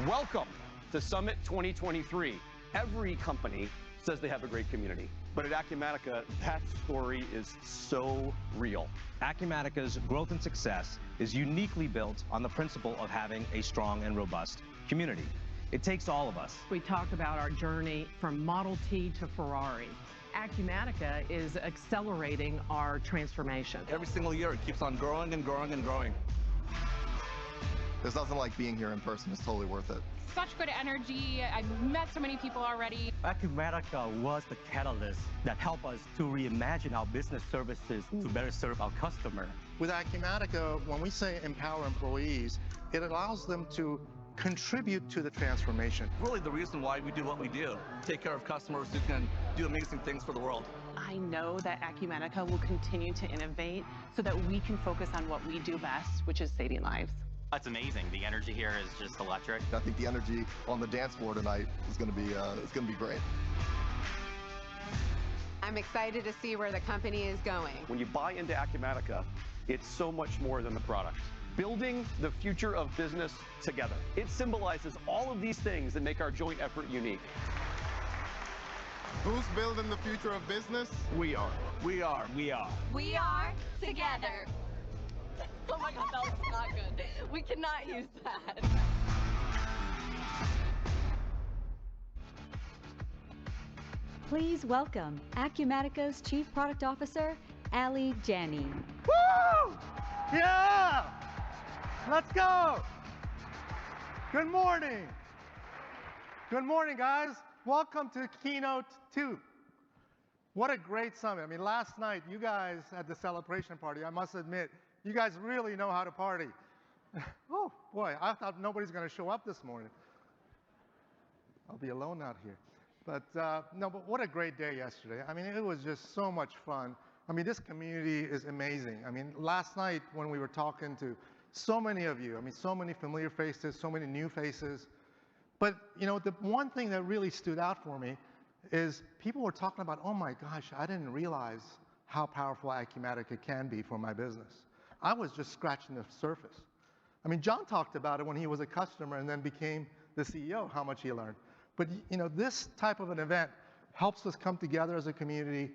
Welcome to Summit 2023. Every company says they have a great community, but at Acumatica, that story is so real. Acumatica's growth and success is uniquely built on the principle of having a strong and robust community. It takes all of us. We talk about our journey from Model T to Ferrari. Acumatica is accelerating our transformation. Every single year, it keeps on growing and growing and growing. There's nothing like being here in person. It's totally worth it. Such good energy. I've met so many people already. Acumatica was the catalyst that helped us to reimagine our business services to better serve our customer. With Acumatica, when we say empower employees, it allows them to contribute to the transformation. Really the reason why we do what we do. Take care of customers who can do amazing things for the world. I know that Acumatica will continue to innovate so that we can focus on what we do best, which is saving lives. That's amazing. The energy here is just electric. I think the energy on the dance floor tonight is going to be great. I'm excited to see where the company is going. When you buy into Acumatica, it's so much more than the product. Building the future of business together. It symbolizes all of these things that make our joint effort unique. Who's building the future of business? We are. We are. We are together. Oh my God, that was not good. We cannot use that. Please welcome Acumatica's Chief Product Officer, Ali Janney. Woo! Yeah! Let's go! Good morning. Good morning, guys. Welcome to Keynote 2. What a great summit. I mean, last night, you guys at the celebration party, I must admit, you guys really know how to party. Oh, boy, I thought nobody's going to show up this morning. I'll be alone out here. But no, but what a great day yesterday. I mean, it was just so much fun. I mean, this community is amazing. I mean, last night when we were talking to so many of you, I mean, so many familiar faces, so many new faces. But, you know, the one thing that really stood out for me is people were talking about, oh my gosh, I didn't realize how powerful Acumatica can be for my business. I was just scratching the surface. I mean, John talked about it when he was a customer and then became the CEO, how much he learned. But, you know, this type of an event helps us come together as a community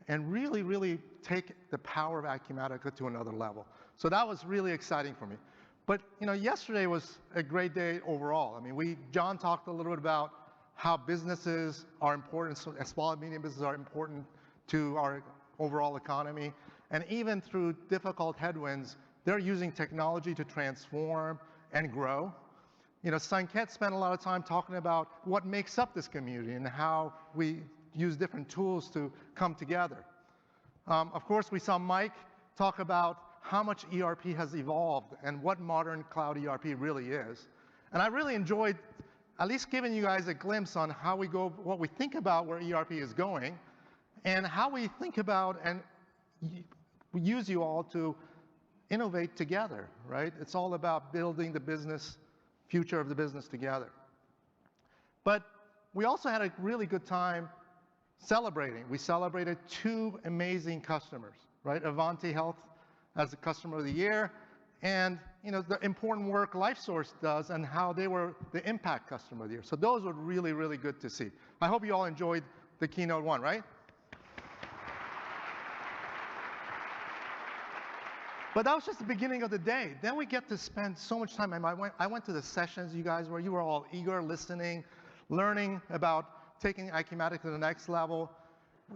and really, really take the power of Acumatica to another level. So that was really exciting for me. But, you know, yesterday was a great day overall. I mean, John talked a little bit about how businesses are important, so small and medium businesses are important to our overall economy. And even through difficult headwinds, they're using technology to transform and grow. You know, Sanket spent a lot of time talking about what makes up this community and how we use different tools to come together. Of course, we saw Mike talk about how much ERP has evolved and what modern cloud ERP really is. And I really enjoyed at least giving you guys a glimpse on how we go, what we think about where ERP is going, and how we think about and we use you all to innovate together, right? It's all about building the business, future of the business together. But we also had a really good time celebrating. We celebrated 2 amazing customers, right? Avanti Health as the customer of the year, and you know, the important work LifeSource does and how they were the impact customer of the year. So those were really, really good to see. I hope you all enjoyed the Keynote 1, right? But that was just the beginning of the day. Then we get to spend so much time. I went to the sessions, you guys, where you were all eager, listening, learning about taking Acumatica to the next level.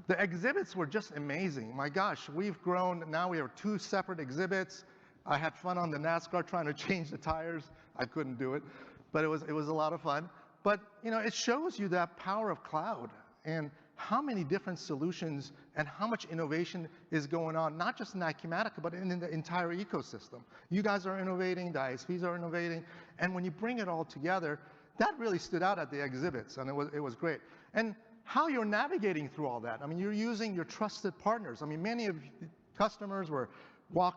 The exhibits were just amazing. My gosh, we've grown. Now we have 2 separate exhibits. I had fun on the NASCAR trying to change the tires. I couldn't do it, but it was a lot of fun. But you know, it shows you that power of cloud and how many different solutions and how much innovation is going on, not just in Acumatica, but in the entire ecosystem. You guys are innovating, the ISVs are innovating, and when you bring it all together, that really stood out at the exhibits, and it was great. And how you're navigating through all that. I mean, you're using your trusted partners. I mean, many of the customers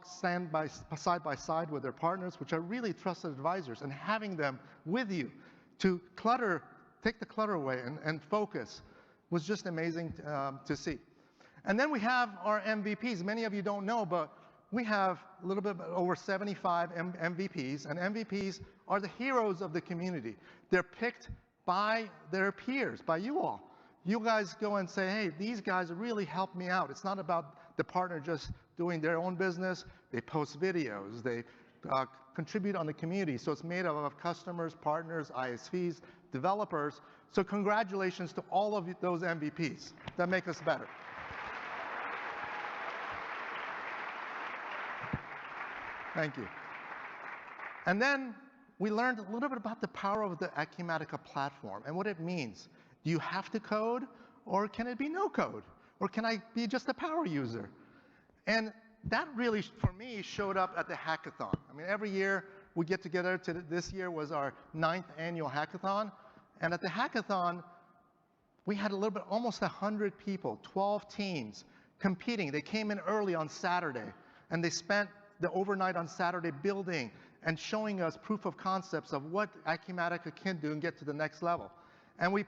stand side by side with their partners, which are really trusted advisors, and having them with you to take the clutter away and focus was just amazing to see. And then we have our MVPs. Many of you don't know, but we have a little bit over 75 MVPs, and MVPs are the heroes of the community. They're picked by their peers, by you all. You guys go and say, hey, these guys really helped me out. It's not about the partner just doing their own business. They post videos. They contribute on the community. So it's made up of customers, partners, ISVs, developers. So congratulations to all of those MVPs that make us better. Thank you. And then we learned a little bit about the power of the Acumatica platform and what it means. Do you have to code, or can it be no code? Or can I be just a power user? And that really, for me, showed up at the hackathon. I mean, every year we get together. This year was our 9th annual hackathon. And at the hackathon, we had a little bit, almost 100 people, 12 teams competing. They came in early on Saturday, and they spent the overnight on Saturday building and showing us proof of concepts of what Acumatica can do and get to the next level. And we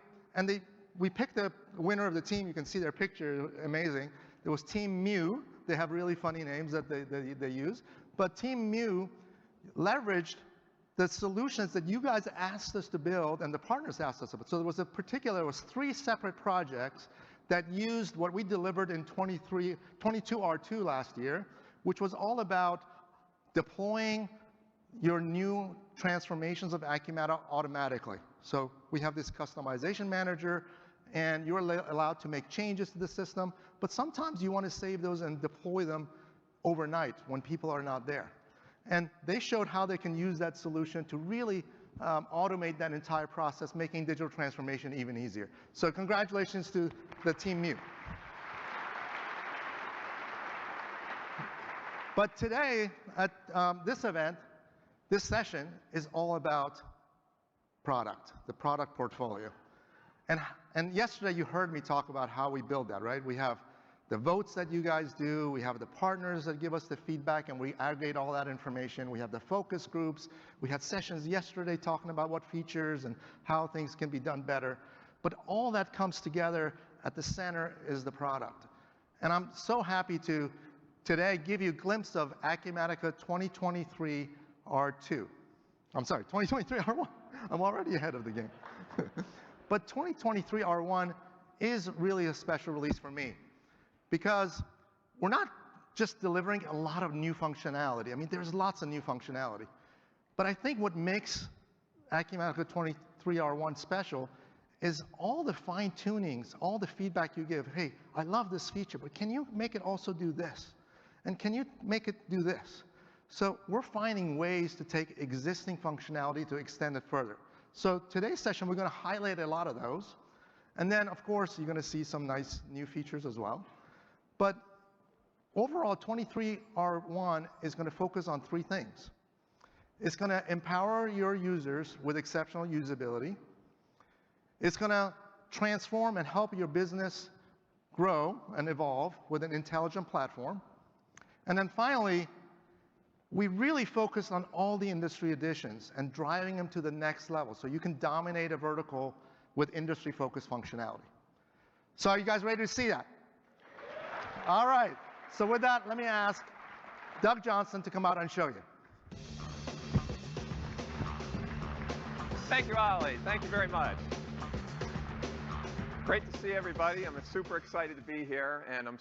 picked the winner of the team. You can see their picture, amazing. It was Team Mew. They have really funny names that they use. But Team Mew leveraged the solutions that you guys asked us to build and the partners asked us to build. So there was 3 separate projects that used what we delivered in 22R2 last year, which was all about deploying your new transformations of Acumatica automatically. So we have this customization manager, and you're allowed to make changes to the system, but sometimes you want to save those and deploy them overnight when people are not there. And they showed how they can use that solution to really automate that entire process, making digital transformation even easier. So congratulations to the Team Mew. But today, at this event, this session is all about product, the product portfolio. And yesterday you heard me talk about how we build that, right? We have the votes that you guys do, we have the partners that give us the feedback, and we aggregate all that information. We have the focus groups. We had sessions yesterday talking about what features and how things can be done better. But all that comes together at the center is the product. And I'm so happy to today give you a glimpse of Acumatica 2023 R2. I'm sorry, 2023 R1. I'm already ahead of the game. But 2023 R1 is really a special release for me because we're not just delivering a lot of new functionality. I mean, there's lots of new functionality. But I think what makes Acumatica 23 R1 special is all the fine tunings, all the feedback you give. Hey, I love this feature, but can you make it also do this? And can you make it do this? So we're finding ways to take existing functionality to extend it further. So today's session, we're going to highlight a lot of those. And then, of course, you're going to see some nice new features as well. But overall, 23R1 is going to focus on 3 things. It's going to empower your users with exceptional usability. It's going to transform and help your business grow and evolve with an intelligent platform. And then finally, we really focus on all the industry editions and driving them to the next level so you can dominate a vertical with industry-focused functionality. So are you guys ready to see that? All right. So with that, let me ask Doug Johnson to come out and show you. Thank you, Ali. Thank you very much. Great to see everybody. I'm super excited to be here, and I'm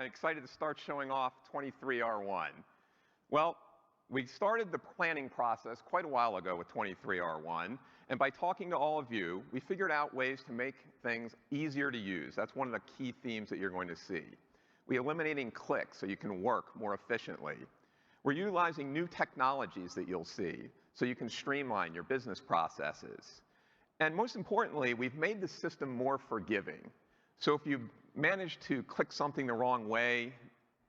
excited to start showing off 23R1. Well, we started the planning process quite a while ago with 23R1, and by talking to all of you, we figured out ways to make things easier to use. That's one of the key themes that you're going to see. We're eliminating clicks so you can work more efficiently. We're utilizing new technologies that you'll see so you can streamline your business processes. And most importantly, we've made the system more forgiving. So if you manage to click something the wrong way,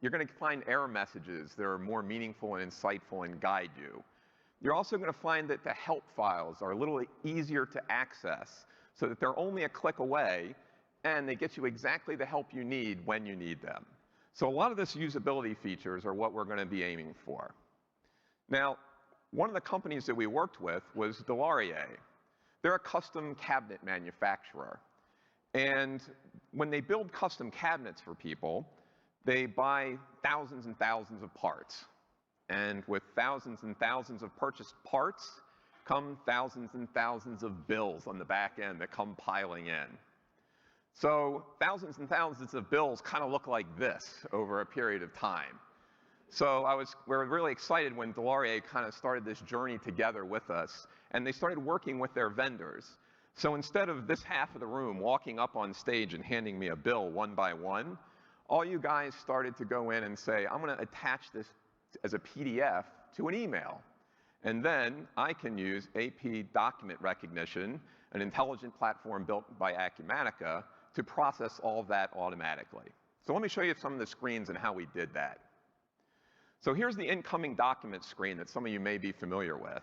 you're going to find error messages that are more meaningful and insightful and guide you. You're also going to find that the help files are a little easier to access so that they're only a click away and they get you exactly the help you need when you need them. So a lot of this usability features are what we're going to be aiming for. Now, one of the companies that we worked with was Delarier. They're a custom cabinet manufacturer. And when they build custom cabinets for people, They buy thousands and thousands of parts. And with thousands and thousands of purchased parts come thousands and thousands of bills on the back end that come piling in. So thousands and thousands of bills kind of look like this over a period of time. So we were really excited when Delorier kind of started this journey together with us, and they started working with their vendors. So instead of this half of the room walking up on stage and handing me a bill one by one, all you guys started to go in and say, I'm going to attach this as a PDF to an email. And then I can use AP document recognition, an intelligent platform built by Acumatica, to process all of that automatically. So let me show you some of the screens and how we did that. So here's the incoming document screen that some of you may be familiar with.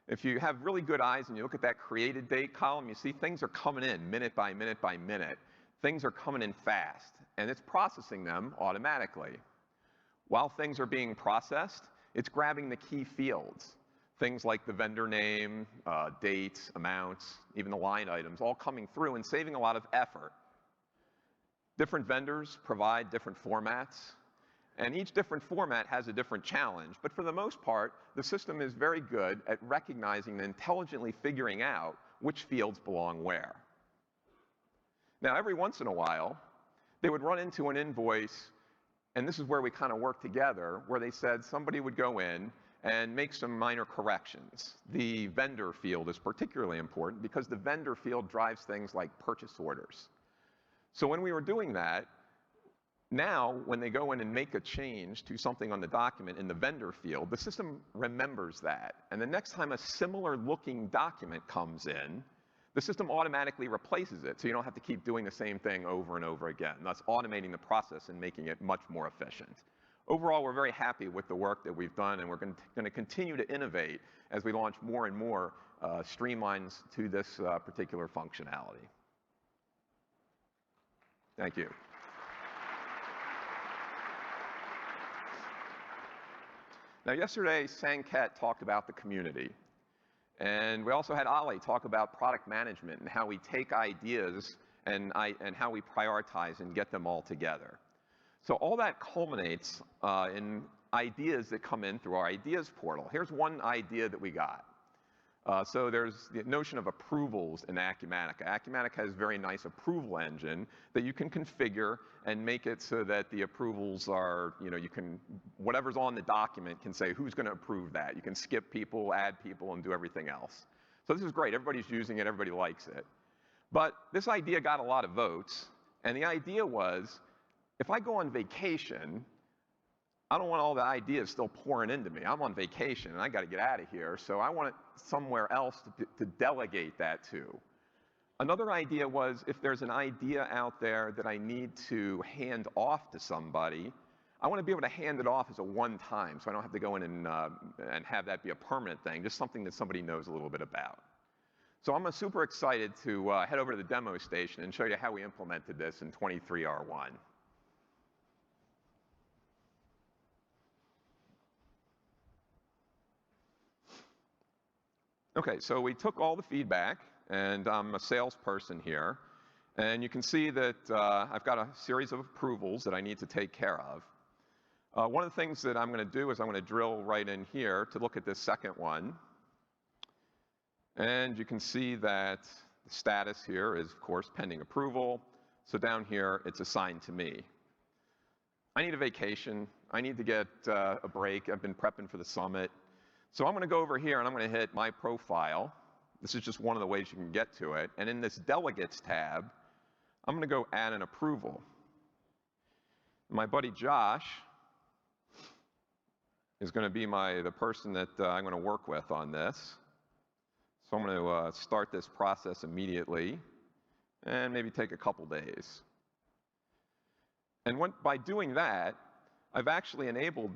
If you have really good eyes and you look at that created date column, you see things are coming in minute by minute by minute. Things are coming in fast, and it's processing them automatically. While things are being processed, it's grabbing the key fields. Things like the vendor name, dates, amounts, even the line items, all coming through and saving a lot of effort. Different vendors provide different formats, and each different format has a different challenge, but for the most part, the system is very good at recognizing and intelligently figuring out which fields belong where. Now, every once in a while, they would run into an invoice, and this is where we kind of work together, where they said somebody would go in and make some minor corrections. The vendor field is particularly important because the vendor field drives things like purchase orders. So when we were doing that, now when they go in and make a change to something on the document in the vendor field, the system remembers that. And the next time a similar looking document comes in, the system automatically replaces it, so you don't have to keep doing the same thing over and over again, thus automating the process and making it much more efficient. Overall, we're very happy with the work that we've done, and we're going to continue to innovate as we launch more and more streamlines to this particular functionality. Thank you. Now, yesterday, Sanket talked about the community. And we also had Ali talk about product management and how we take ideas and how we prioritize and get them all together. So all that culminates in ideas that come in through our ideas portal. Here's one idea that we got. So there's the notion of approvals in Acumatica. Acumatica has a very nice approval engine that you can configure and make it so that the approvals are, whatever's on the document can say who's going to approve that. You can skip people, add people, and do everything else. So this is great. Everybody's using it. Everybody likes it. But this idea got a lot of votes. And the idea was, if I go on vacation, I don't want all the ideas still pouring into me. I'm on vacation, and I got to get out of here, so I want it somewhere else to delegate that to. Another idea was, if there's an idea out there that I need to hand off to somebody, I want to be able to hand it off as a one-time, so I don't have to go in and have that be a permanent thing, just something that somebody knows a little bit about. So I'm super excited to head over to the demo station and show you how we implemented this in 23R1. Okay, so we took all the feedback, and I'm a salesperson here, and you can see that I've got a series of approvals that I need to take care of. One of the things that I'm going to do is I'm going to drill right in here to look at this second one, and you can see that the status here is, of course, pending approval, so down here it's assigned to me. I need a vacation. I need to get a break. I've been prepping for the summit. So I'm going to go over here and I'm going to hit My Profile. This is just one of the ways you can get to it. And in this Delegates tab, I'm going to go Add an Approval. My buddy Josh is going to be the person that I'm going to work with on this. So I'm going to start this process immediately and maybe take a couple days. And by doing that, I've actually enabled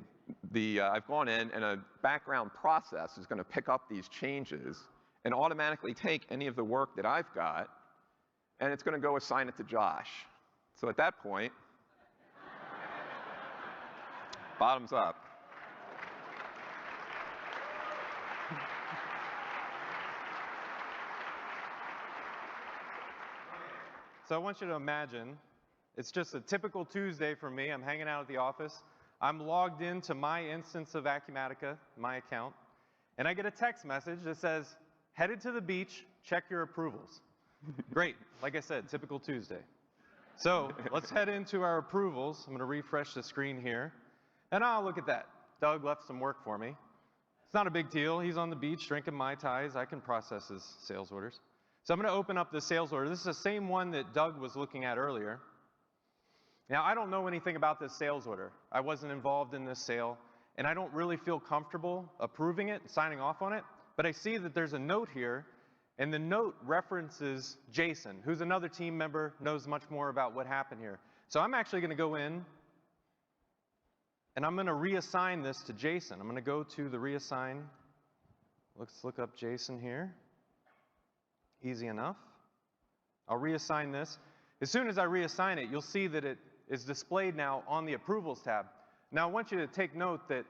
I've gone in and a background process is going to pick up these changes and automatically take any of the work that I've got, and it's going to go assign it to Josh. So at that point, bottoms up. So I want you to imagine It's just a typical Tuesday for me. I'm hanging out at the office. I'm logged into my instance of Acumatica, my account, and I get a text message that says, headed to the beach, check your approvals. Great, like I said, typical Tuesday. So let's head into our approvals. I'm gonna refresh the screen here. And look at that. Doug left some work for me. It's not a big deal. He's on the beach drinking Mai Tais. I can process his sales orders. So I'm gonna open up the sales order. This is the same one that Doug was looking at earlier. Now, I don't know anything about this sales order. I wasn't involved in this sale, and I don't really feel comfortable approving it, signing off on it, but I see that there's a note here, and the note references Jason, who's another team member, knows much more about what happened here. So I'm actually gonna go in, and I'm gonna reassign this to Jason. I'm gonna go to the reassign. Let's look up Jason here. Easy enough. I'll reassign this. As soon as I reassign it, you'll see that it is displayed now on the Approvals tab. Now, I want you to take note that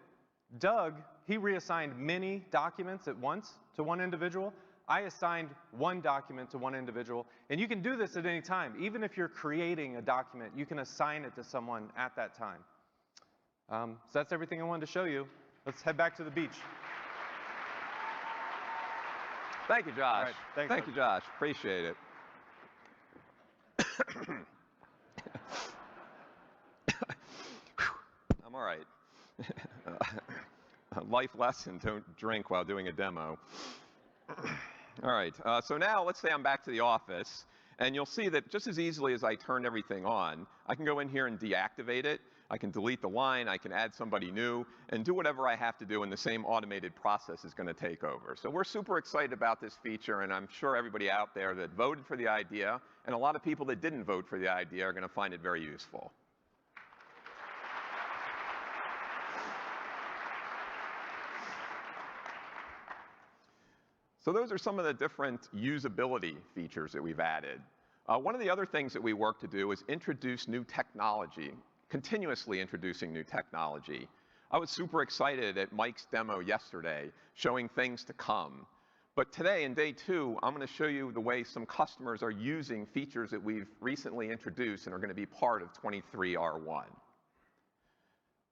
Doug, he reassigned many documents at once to one individual. I assigned one document to one individual, and you can do this at any time. Even if you're creating a document, you can assign it to someone at that time. So that's everything I wanted to show you. Let's head back to the beach. Thank you, Josh. Right, thanks, Thank you, Josh. Appreciate it. I'm all right. Life lesson, don't drink while doing a demo. All right, so now let's say I'm back to the office, and you'll see that just as easily as I turn everything on, I can go in here and deactivate it. I can delete the line, I can add somebody new, and do whatever I have to do, and the same automated process is gonna take over. So we're super excited about this feature, and I'm sure everybody out there that voted for the idea, and a lot of people that didn't vote for the idea are gonna find it very useful. So those are some of the different usability features that we've added. One of the other things that we work to do is introduce new technology, continuously introducing new technology. I was super excited at Mike's demo yesterday, showing things to come. But today, in day 2, I'm going to show you the way some customers are using features that we've recently introduced and are going to be part of 23R1.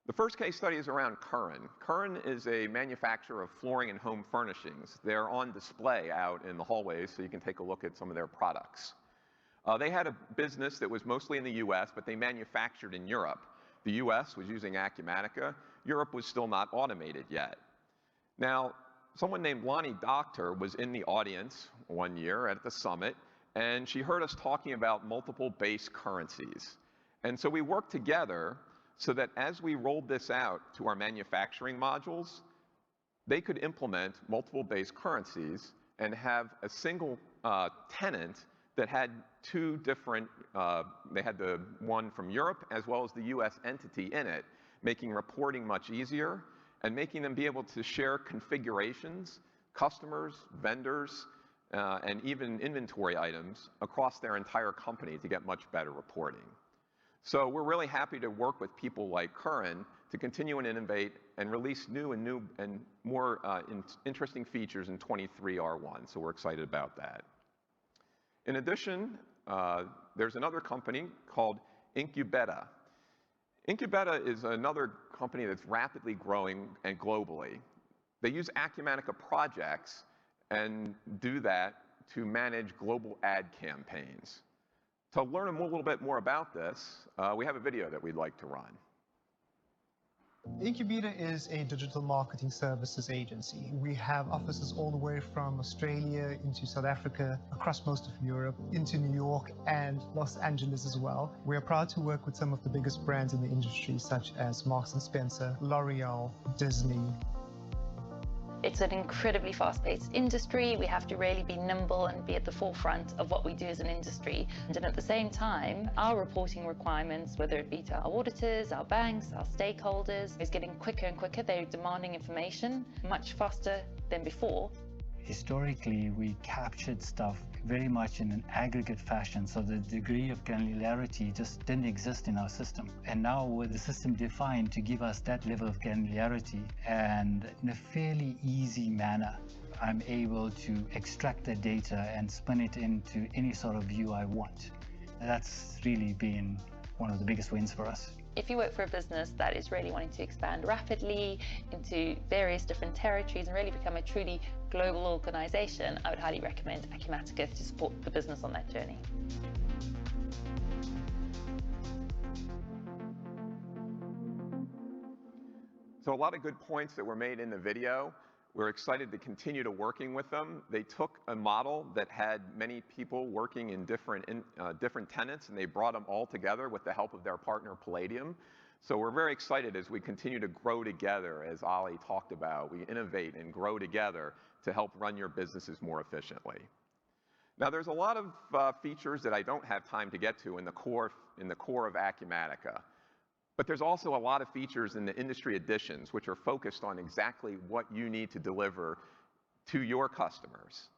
The first case study is around Curran. Curran is a manufacturer of flooring and home furnishings. They're on display out in the hallways, so you can take a look at some of their products. They had a business that was mostly in the US, but they manufactured in Europe. The US was using Acumatica. Europe was still not automated yet. Now, someone named Lonnie Doctor was in the audience one year at the summit, and she heard us talking about multiple base currencies. And so we worked together so that as we rolled this out to our manufacturing modules, they could implement multiple base currencies and have a single tenant that had two different, they had the one from Europe as well as the US entity in it, making reporting much easier and making them be able to share configurations, customers, vendors, and even inventory items across their entire company to get much better reporting. So we're really happy to work with people like Curran to continue and innovate and release new and more interesting features in 23R1. So we're excited about that. In addition, there's another company called Incubeta. Incubeta is another company that's rapidly growing and globally. They use Acumatica projects and do that to manage global ad campaigns. To learn a little bit more about this, we have a video that we'd like to run. Incubeta is a digital marketing services agency. We have offices all the way from Australia into South Africa, across most of Europe, into New York and Los Angeles as well. We are proud to work with some of the biggest brands in the industry, such as Marks & Spencer, L'Oreal, Disney. It's an incredibly fast-paced industry. We have to really be nimble and be at the forefront of what we do as an industry. And at the same time, our reporting requirements, whether it be to our auditors, our banks, our stakeholders, is getting quicker and quicker. They're demanding information much faster than before. Historically, we captured stuff very much in an aggregate fashion, so the degree of granularity just didn't exist in our system. And now with the system defined to give us that level of granularity and in a fairly easy manner, I'm able to extract the data and spin it into any sort of view I want. That's really been one of the biggest wins for us. If you work for a business that is really wanting to expand rapidly into various different territories and really become a truly global organization, I would highly recommend Acumatica to support the business on that journey. So a lot of good points that were made in the video. We're excited to continue to working with them. They took a model that had many people working in different tenants, and they brought them all together with the help of their partner Palladium. So we're very excited as we continue to grow together, as Ali talked about. We innovate and grow together to help run your businesses more efficiently. Now there's a lot of features that I don't have time to get to in the core of Acumatica. But there's also a lot of features in the industry editions which are focused on exactly what you need to deliver to your customers.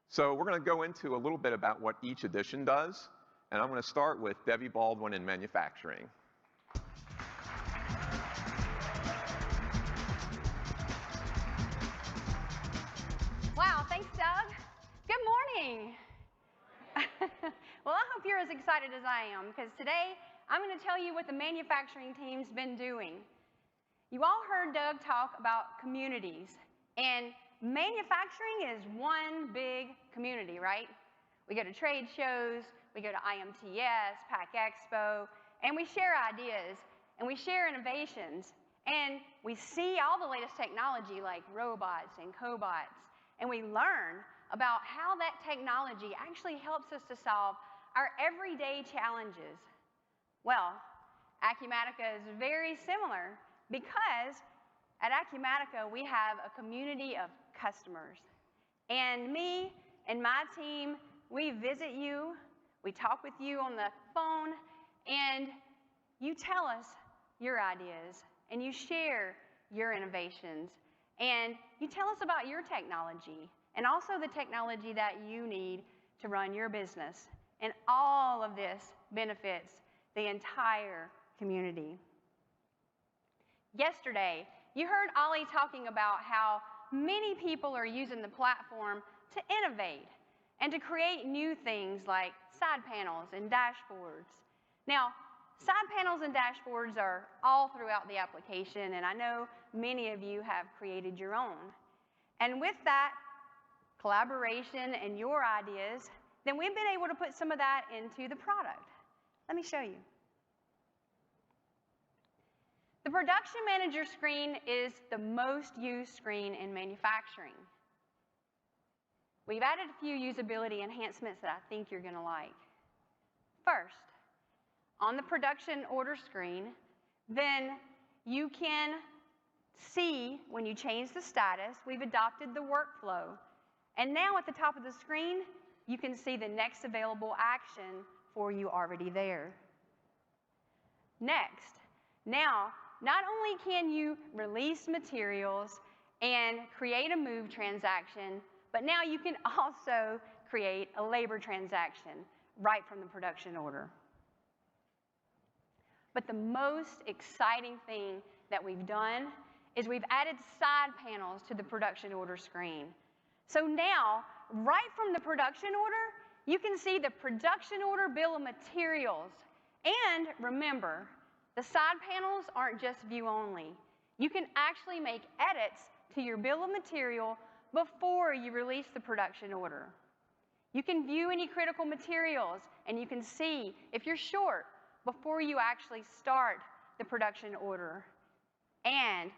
So we're going to go into a little bit about what each edition does, and I'm going to start with Debbie Baldwin in manufacturing. Wow, thanks, Doug. Good morning. Well, I hope you're as excited as I am, because today I'm going to tell you what the manufacturing team's been doing. You all heard Doug talk about communities, and manufacturing is one big community, right? We go to trade shows, we go to IMTS, PAC Expo, and we share ideas, and we share innovations, and we see all the latest technology like robots and cobots, and we learn about how that technology actually helps us to solve our everyday challenges. Well, Acumatica is very similar because at Acumatica we have a community of customers. And me and my team, we visit you, we talk with you on the phone, and you tell us your ideas, and you share your innovations, and you tell us about your technology, and also the technology that you need to run your business. And all of this benefits the entire community. Yesterday, you heard Ali talking about how many people are using the platform to innovate and to create new things like side panels and dashboards. Now, side panels and dashboards are all throughout the application, and I know many of you have created your own. And with that collaboration and your ideas, then we've been able to put some of that into the product. Let me show you. The production manager screen is the most used screen in manufacturing. We've added a few usability enhancements that I think you're going to like. First, on the production order screen, then you can see when you change the status, we've adopted the workflow. And now at the top of the screen, you can see the next available action for you already there. Next, now, not only can you release materials and create a move transaction, but now you can also create a labor transaction right from the production order. But the most exciting thing that we've done is we've added side panels to the production order screen. So now, right from the production order, you can see the production order bill of materials. And remember, the side panels aren't just view only. You can actually make edits to your bill of material before you release the production order. You can view any critical materials, and you can see if you're short before you actually start the production order. And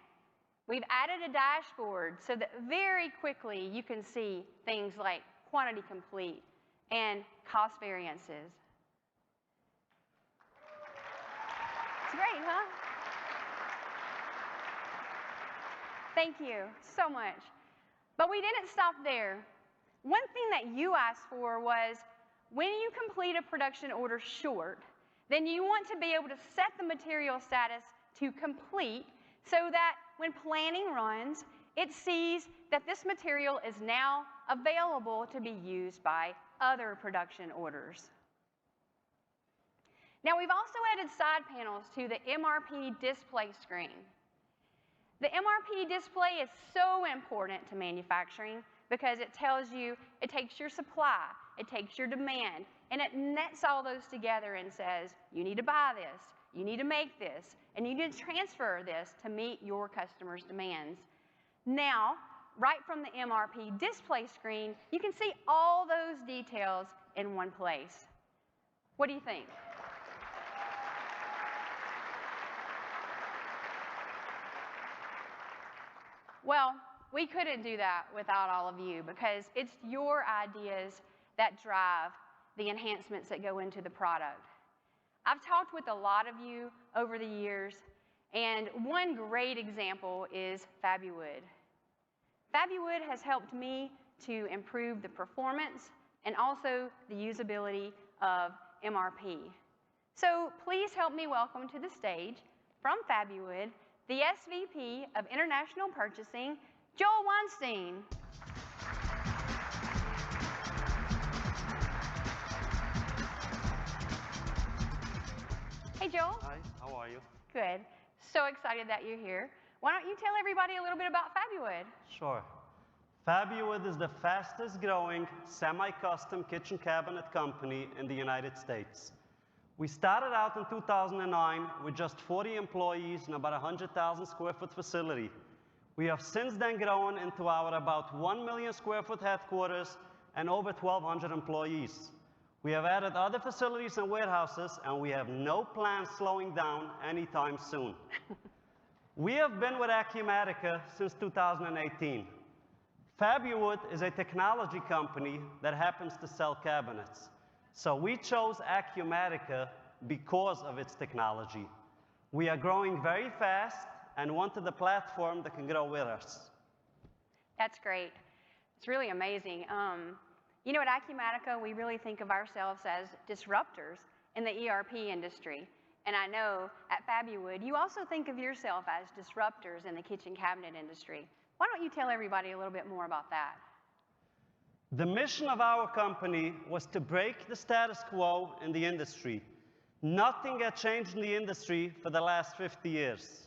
we've added a dashboard so that very quickly you can see things like quantity complete and cost variances. It's great, huh? Thank you so much. But we didn't stop there. One thing that you asked for was when you complete a production order short, then you want to be able to set the material status to complete so that when planning runs, it sees that this material is now available to be used by other production orders. Now, we've also added side panels to the MRP display screen. The MRP display is so important to manufacturing because it tells you, it takes your supply, it takes your demand, and it nets all those together and says, you need to buy this, you need to make this, and you need to transfer this to meet your customers' demands. Now, right from the MRP display screen, you can see all those details in one place. What do you think? Well, we couldn't do that without all of you, because it's your ideas that drive the enhancements that go into the product. I've talked with a lot of you over the years, and one great example is FabuWood. FabuWood has helped me to improve the performance and also the usability of MRP. So please help me welcome to the stage, from FabuWood, the SVP of International Purchasing, Joel Weinstein. Hey, Joel. Hi, how are you? Good. So excited that you're here. Why don't you tell everybody a little bit about FabuWood? Sure. FabuWood is the fastest growing semi-custom kitchen cabinet company in the United States. We started out in 2009 with just 40 employees and about 100,000 square foot facility. We have since then grown into our about 1 million square foot headquarters and over 1,200 employees. We have added other facilities and warehouses, and we have no plans slowing down anytime soon. We have been with Acumatica since 2018. FabuWood is a technology company that happens to sell cabinets. So we chose Acumatica because of its technology. We are growing very fast and wanted a platform that can grow with us. That's great. It's really amazing. You know, at Acumatica, we really think of ourselves as disruptors in the ERP industry. And I know at FabuWood, you also think of yourself as disruptors in the kitchen cabinet industry. Why don't you tell everybody a little bit more about that? The mission of our company was to break the status quo in the industry. Nothing had changed in the industry for the last 50 years.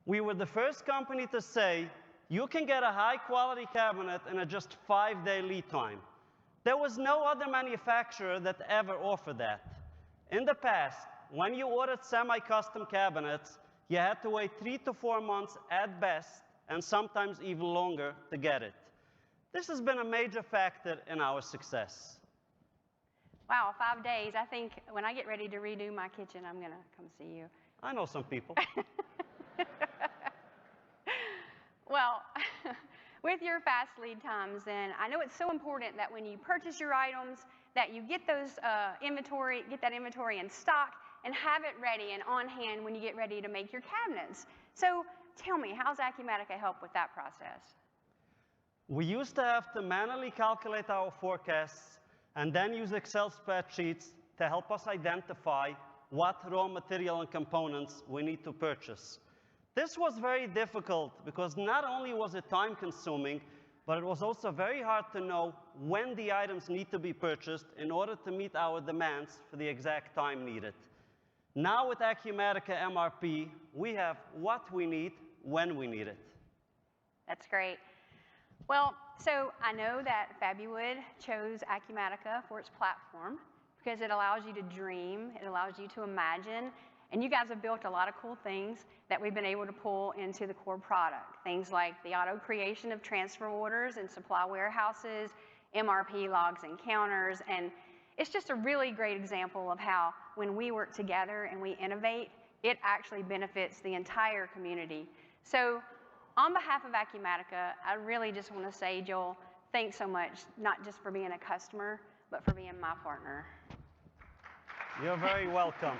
We were the first company to say, you can get a high-quality cabinet in a just 5-day lead time. There was no other manufacturer that ever offered that. In the past, when you ordered semi-custom cabinets, you had to wait 3 to 4 months at best, and sometimes even longer to get it. This has been a major factor in our success. Wow, 5 days. I think when I get ready to redo my kitchen, I'm going to come see you. I know some people. Well, with your fast lead times, then I know it's so important that when you purchase your items, that you get those that inventory in stock and have it ready and on hand when you get ready to make your cabinets. So tell me, how's Acumatica help with that process? We used to have to manually calculate our forecasts and then use Excel spreadsheets to help us identify what raw material and components we need to purchase. This was very difficult because not only was it time-consuming, but it was also very hard to know when the items need to be purchased in order to meet our demands for the exact time needed. Now with Acumatica MRP, we have what we need when we need it. That's great. Well, so I know that FabuWood chose Acumatica for its platform because it allows you to dream, it allows you to imagine, and you guys have built a lot of cool things that we've been able to pull into the core product. Things like the auto creation of transfer orders and supply warehouses, MRP logs and counters, and it's just a really great example of how when we work together and we innovate, it actually benefits the entire community. So on behalf of Acumatica, I really just want to say, Joel, thanks so much, not just for being a customer, but for being my partner. You're very welcome.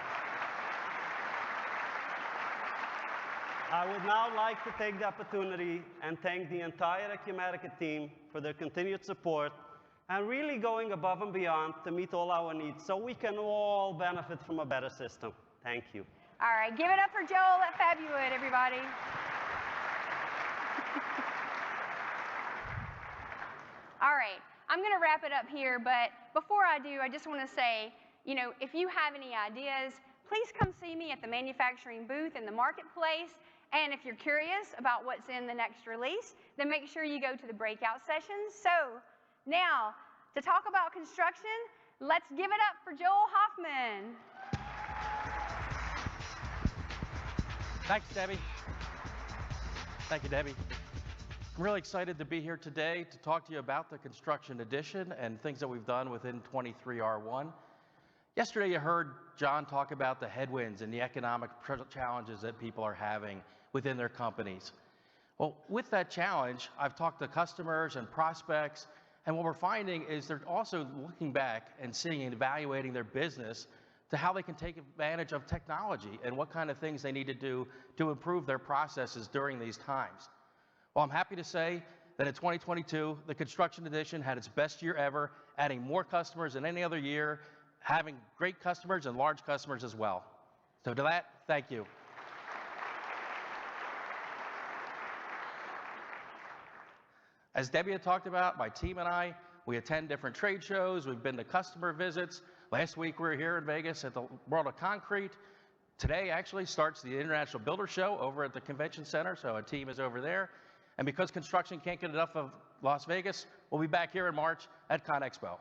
I would now like to take the opportunity and thank the entire Acumatica team for their continued support and really going above and beyond to meet all our needs so we can all benefit from a better system. Thank you. All right, give it up for Joel at FabuWood, everybody. All right, I'm going to wrap it up here, but before I do, I just want to say, you know, if you have any ideas, please come see me at the manufacturing booth in the marketplace. And if you're curious about what's in the next release, then make sure you go to the breakout sessions. So now, to talk about construction, let's give it up for Joel Hoffman. Thanks, Debbie. Thank you, Debbie. I'm really excited to be here today to talk to you about the Construction Edition and things that we've done within 23R1. Yesterday, you heard John talk about the headwinds and the economic challenges that people are having within their companies. Well, with that challenge, I've talked to customers and prospects, and what we're finding is they're also looking back and seeing and evaluating their business to how they can take advantage of technology and what kind of things they need to do to improve their processes during these times. Well, I'm happy to say that in 2022, the Construction Edition had its best year ever, adding more customers than any other year, having great customers and large customers as well. So to that, thank you. As Debbie had talked about, my team and I, we attend different trade shows. We've been to customer visits. Last week we were here in Vegas at the World of Concrete. Today actually starts the International Builder Show over at the Convention Center, so a team is over there. And because construction can't get enough of Las Vegas, we'll be back here in March at ConExpo.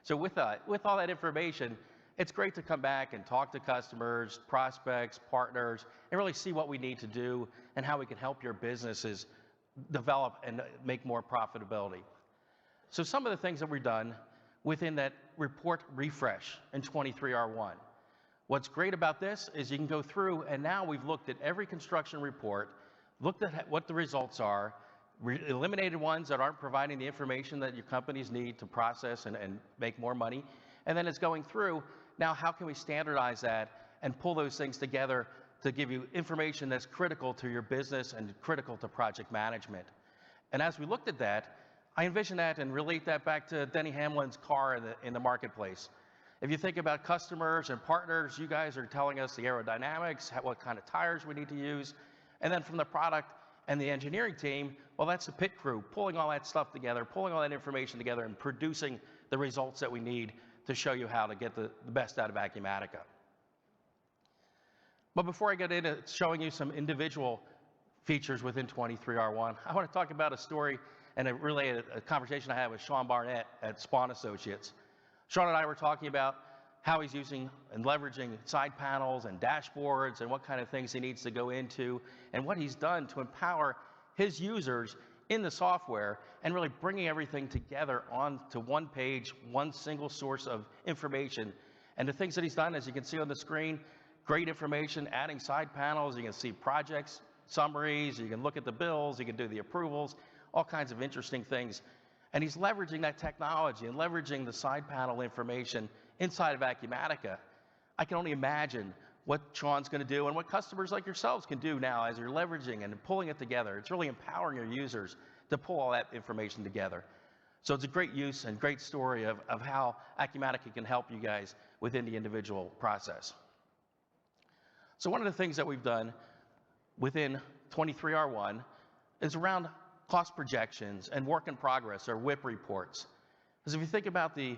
So with all that information, it's great to come back and talk to customers, prospects, partners, and really see what we need to do and how we can help your businesses develop and make more profitability. So some of the things that we've done within that report refresh in 23R1. What's great about this is you can go through, and now we've looked at every construction report, looked at what the results are, eliminated ones that aren't providing the information that your companies need to process and make more money, and then it's going through, now how can we standardize that and pull those things together to give you information that's critical to your business and critical to project management. And as we looked at that, I envision that and relate that back to Denny Hamlin's car in the marketplace. If you think about customers and partners, you guys are telling us the aerodynamics, what kind of tires we need to use, and then from the product and the engineering team, well, that's the pit crew, pulling all that stuff together, pulling all that information together and producing the results that we need to show you how to get the best out of Acumatica. But before I get into showing you some individual features within 23R1, I want to talk about a story and a conversation I had with Sean Barnett at Spawn Associates. Sean and I were talking about how he's using and leveraging side panels and dashboards and what kind of things he needs to go into and what he's done to empower his users in the software and really bringing everything together onto one page, one single source of information. And the things that he's done, as you can see on the screen, great information, adding side panels, you can see projects, summaries, you can look at the bills, you can do the approvals, all kinds of interesting things. And he's leveraging that technology and leveraging the side panel information inside of Acumatica. I can only imagine what Sean's going to do and what customers like yourselves can do now as you're leveraging and pulling it together. It's really empowering your users to pull all that information together. So it's a great use and great story of how Acumatica can help you guys within the individual process. So one of the things that we've done within 23R1 is around cost projections and work in progress, or WIP reports. Because if you think about the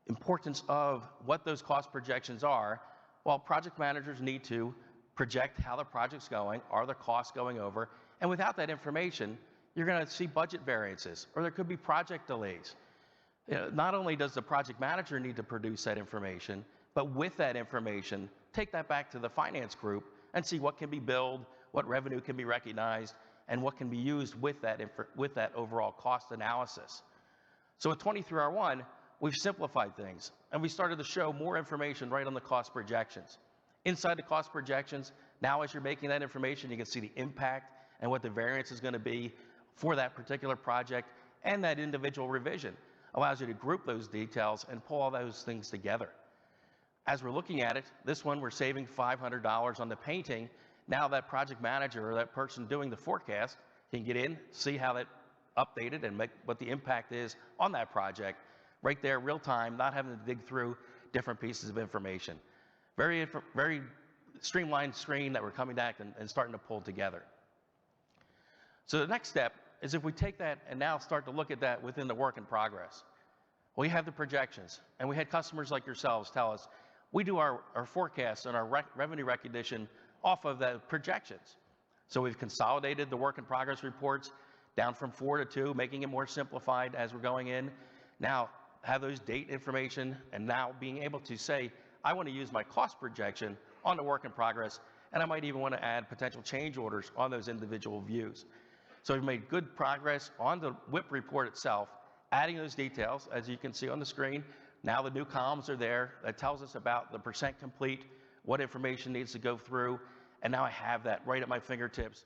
importance of what those cost projections are, well, project managers need to project how the project's going, are the costs going over, and without that information, you're going to see budget variances, or there could be project delays. You know, not only does the project manager need to produce that information, but with that information, take that back to the finance group and see what can be billed, what revenue can be recognized, and what can be used with that overall cost analysis. So with 23R1, we've simplified things, and we started to show more information right on the cost projections. Inside the cost projections, now as you're making that information, you can see the impact and what the variance is going to be for that particular project, and that individual revision allows you to group those details and pull all those things together. As we're looking at it, this one we're saving $500 on the painting. Now that project manager or that person doing the forecast can get in, see how that updated and make what the impact is on that project right there, real time, not having to dig through different pieces of information. Very streamlined screen that we're coming back and starting to pull together. So the next step is if we take that and now start to look at that within the work in progress. We have the projections, and we had customers like yourselves tell us, we do our forecasts and our revenue recognition off of the projections. So we've consolidated the work in progress reports down from 4 to 2, making it more simplified as we're going in. Now, have those date information, and now being able to say, I want to use my cost projection on the work in progress, and I might even want to add potential change orders on those individual views. So we've made good progress on the WIP report itself, adding those details, as you can see on the screen. Now the new columns are there that tells us about the percent complete, what information needs to go through, and now I have that right at my fingertips.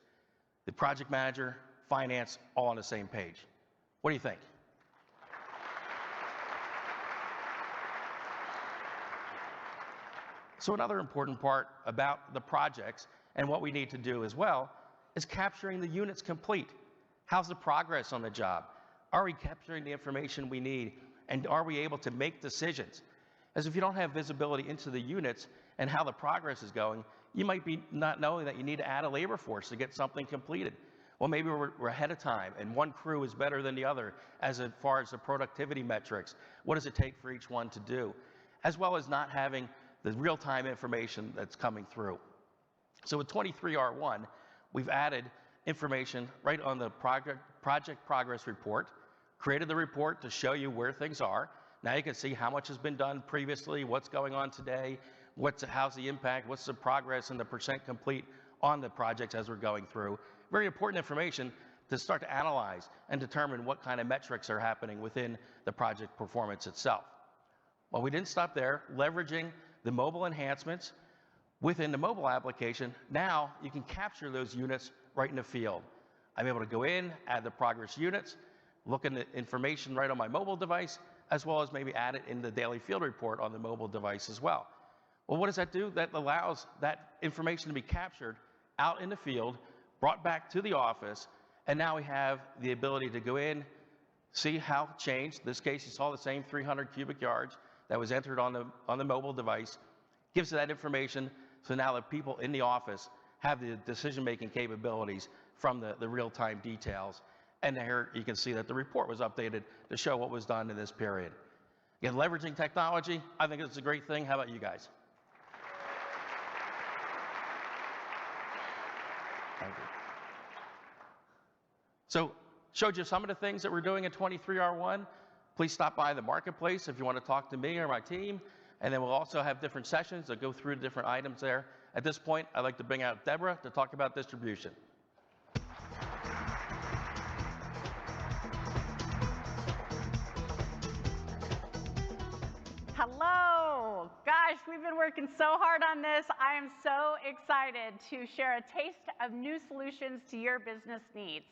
The project manager, finance, all on the same page. What do you think? So another important part about the projects and what we need to do as well is capturing the units complete. How's the progress on the job? Are we capturing the information we need? And are we able to make decisions? As if you don't have visibility into the units and how the progress is going, you might be not knowing that you need to add a labor force to get something completed. Well, maybe we're ahead of time and one crew is better than the other as far as the productivity metrics. What does it take for each one to do? As well as not having the real-time information that's coming through. So with 23R1, we've added information right on the project progress report, created the report to show you where things are. Now you can see how much has been done previously, what's going on today, how's the impact, what's the progress and the percent complete on the projects as we're going through. Very important information to start to analyze and determine what kind of metrics are happening within the project performance itself. Well, we didn't stop there, leveraging the mobile enhancements within the mobile application. Now you can capture those units right in the field. I'm able to go in, add the progress units, look at the information right on my mobile device, as well as maybe add it in the daily field report on the mobile device as well. Well, what does that do? That allows that information to be captured out in the field, brought back to the office, and now we have the ability to go in, see how it changed. In this case, you saw the same 300 cubic yards that was entered on the mobile device, gives that information, so now the people in the office have the decision-making capabilities from the real-time details. And here you can see that the report was updated to show what was done in this period. Again, leveraging technology, I think it's a great thing. How about you guys? Thank you. So, showed you some of the things that we're doing in 23R1. Please stop by the marketplace if you want to talk to me or my team. And then we'll also have different sessions that go through the different items there. At this point, I'd like to bring out Deborah to talk about distribution. Hello. Gosh, we've been working so hard on this. I am so excited to share a taste of new solutions to your business needs.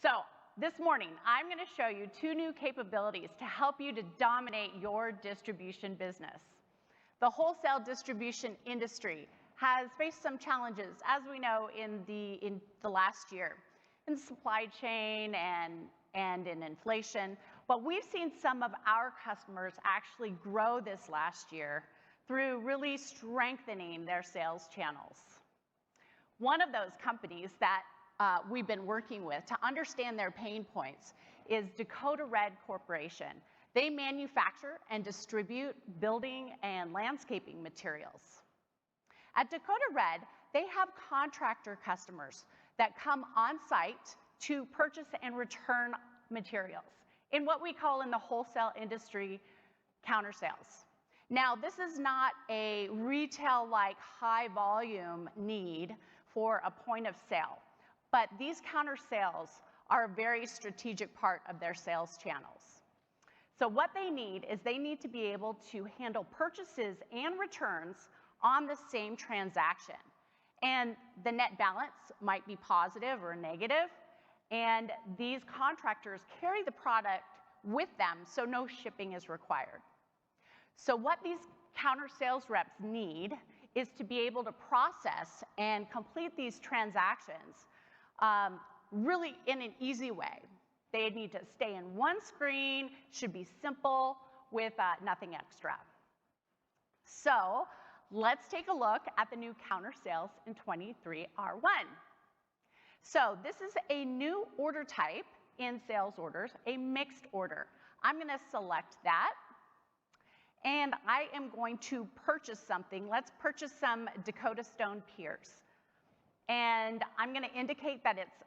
So, this morning, I'm going to show you 2 new capabilities to help you to dominate your distribution business. The wholesale distribution industry has faced some challenges, as we know, in the last year, in supply chain and in inflation. But we've seen some of our customers actually grow this last year through really strengthening their sales channels. One of those companies that we've been working with to understand their pain points is Dakota Red Corporation. They manufacture and distribute building and landscaping materials. At Dakota Red, they have contractor customers that come on site to purchase and return materials in what we call in the wholesale industry counter sales. Now, this is not a retail-like high volume need for a point of sale. But these counter sales are a very strategic part of their sales channels. So what they need is they need to be able to handle purchases and returns on the same transaction. And the net balance might be positive or negative, and these contractors carry the product with them, so no shipping is required. So what these counter sales reps need is to be able to process and complete these transactions really in an easy way. They need to stay in one screen, should be simple with nothing extra. So let's take a look at the new counter sales in 23R1. So this is a new order type in sales orders, a mixed order. I'm going to select that, and I am going to purchase something. Let's purchase some Dakota Stone piers. And I'm going to indicate that it's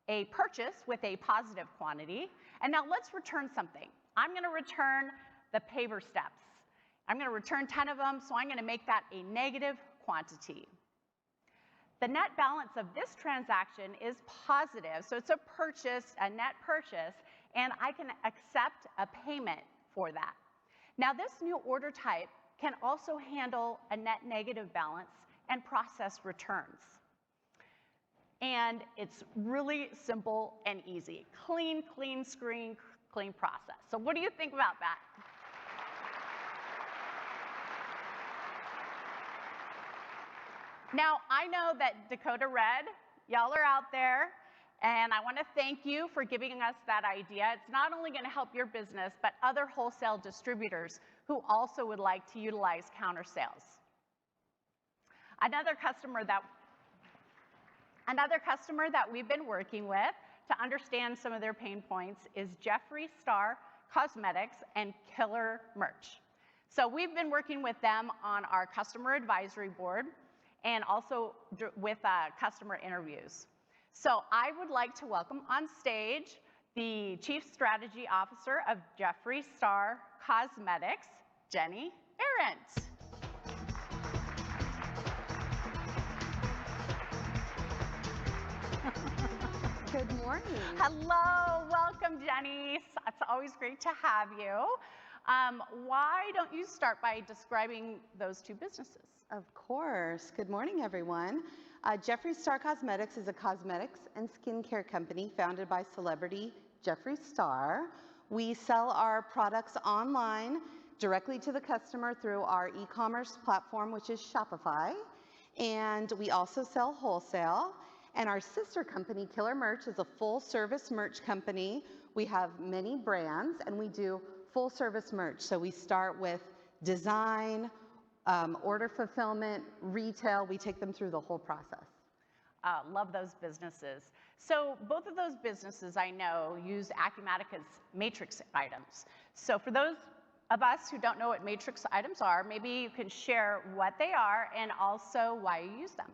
a purchase with a positive quantity. And now let's return something. I'm going to return the paver steps. I'm going to return 10 of them, so I'm going to make that a negative quantity. The net balance of this transaction is positive, so it's a purchase, a net purchase, and I can accept a payment for that. Now, this new order type can also handle a net negative balance and process returns. And it's really simple and easy. Clean, clean screen, clean process. So what do you think about that? Now, I know that Dakota Red, y'all are out there, and I want to thank you for giving us that idea. It's not only going to help your business, but other wholesale distributors who also would like to utilize counter sales. Another customer that we've been working with to understand some of their pain points is Jeffree Star Cosmetics and Killer Merch. So we've been working with them on our customer advisory board and also with customer interviews. So I would like to welcome on stage the Chief Strategy Officer of Jeffree Star Cosmetics, Jenny Arendt. Good morning. Hello, welcome, Jenny. It's always great to have you. Why don't you start by describing those two businesses? Of course. Good morning, everyone. Jeffree Star Cosmetics is a cosmetics and skincare company founded by celebrity Jeffree Star. We sell our products online directly to the customer through our e-commerce platform, which is Shopify. And we also sell wholesale. And our sister company, Killer Merch, is a full-service merch company. We have many brands, and we do full-service merch. So we start with design, order fulfillment, retail. We take them through the whole process. Love those businesses. So both of those businesses, I know, use Acumatica's matrix items. So for those of us who don't know what matrix items are, maybe you can share what they are and also why you use them.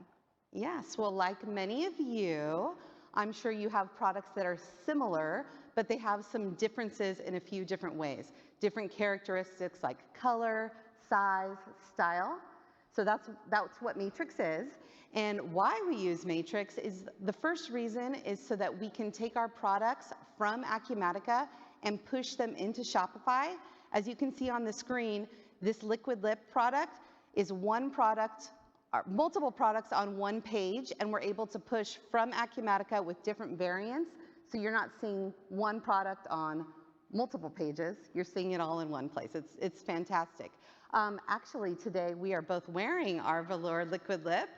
Yes, well, like many of you, I'm sure you have products that are similar, but they have some differences in a few different ways. Different characteristics like color, size, style. So that's what matrix is. And why we use matrix is the first reason is so that we can take our products from Acumatica and push them into Shopify. As you can see on the screen, this liquid lip product is one product, multiple products on one page, and we're able to push from Acumatica with different variants. So you're not seeing one product on multiple pages, you're seeing it all in one place. It's fantastic. Actually, today we are both wearing our velour liquid lip.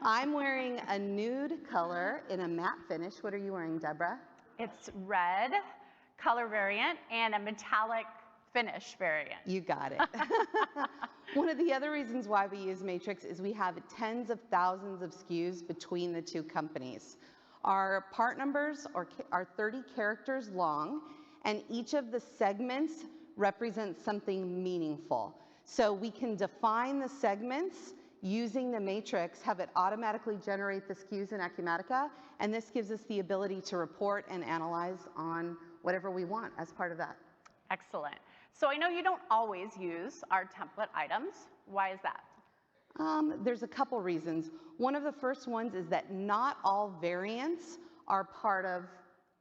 I'm wearing a nude color in a matte finish. What are you wearing, Deborah? It's red color variant and a metallic finish variant. You got it. One of the other reasons why we use Matrix is we have tens of thousands of SKUs between the two companies. Our part numbers are 30 characters long, and each of the segments represents something meaningful. So we can define the segments using the matrix, have it automatically generate the SKUs in Acumatica, and this gives us the ability to report and analyze on whatever we want as part of that. Excellent. So I know you don't always use our template items. Why is that? There's a couple reasons. One of the first ones is that not all variants are part of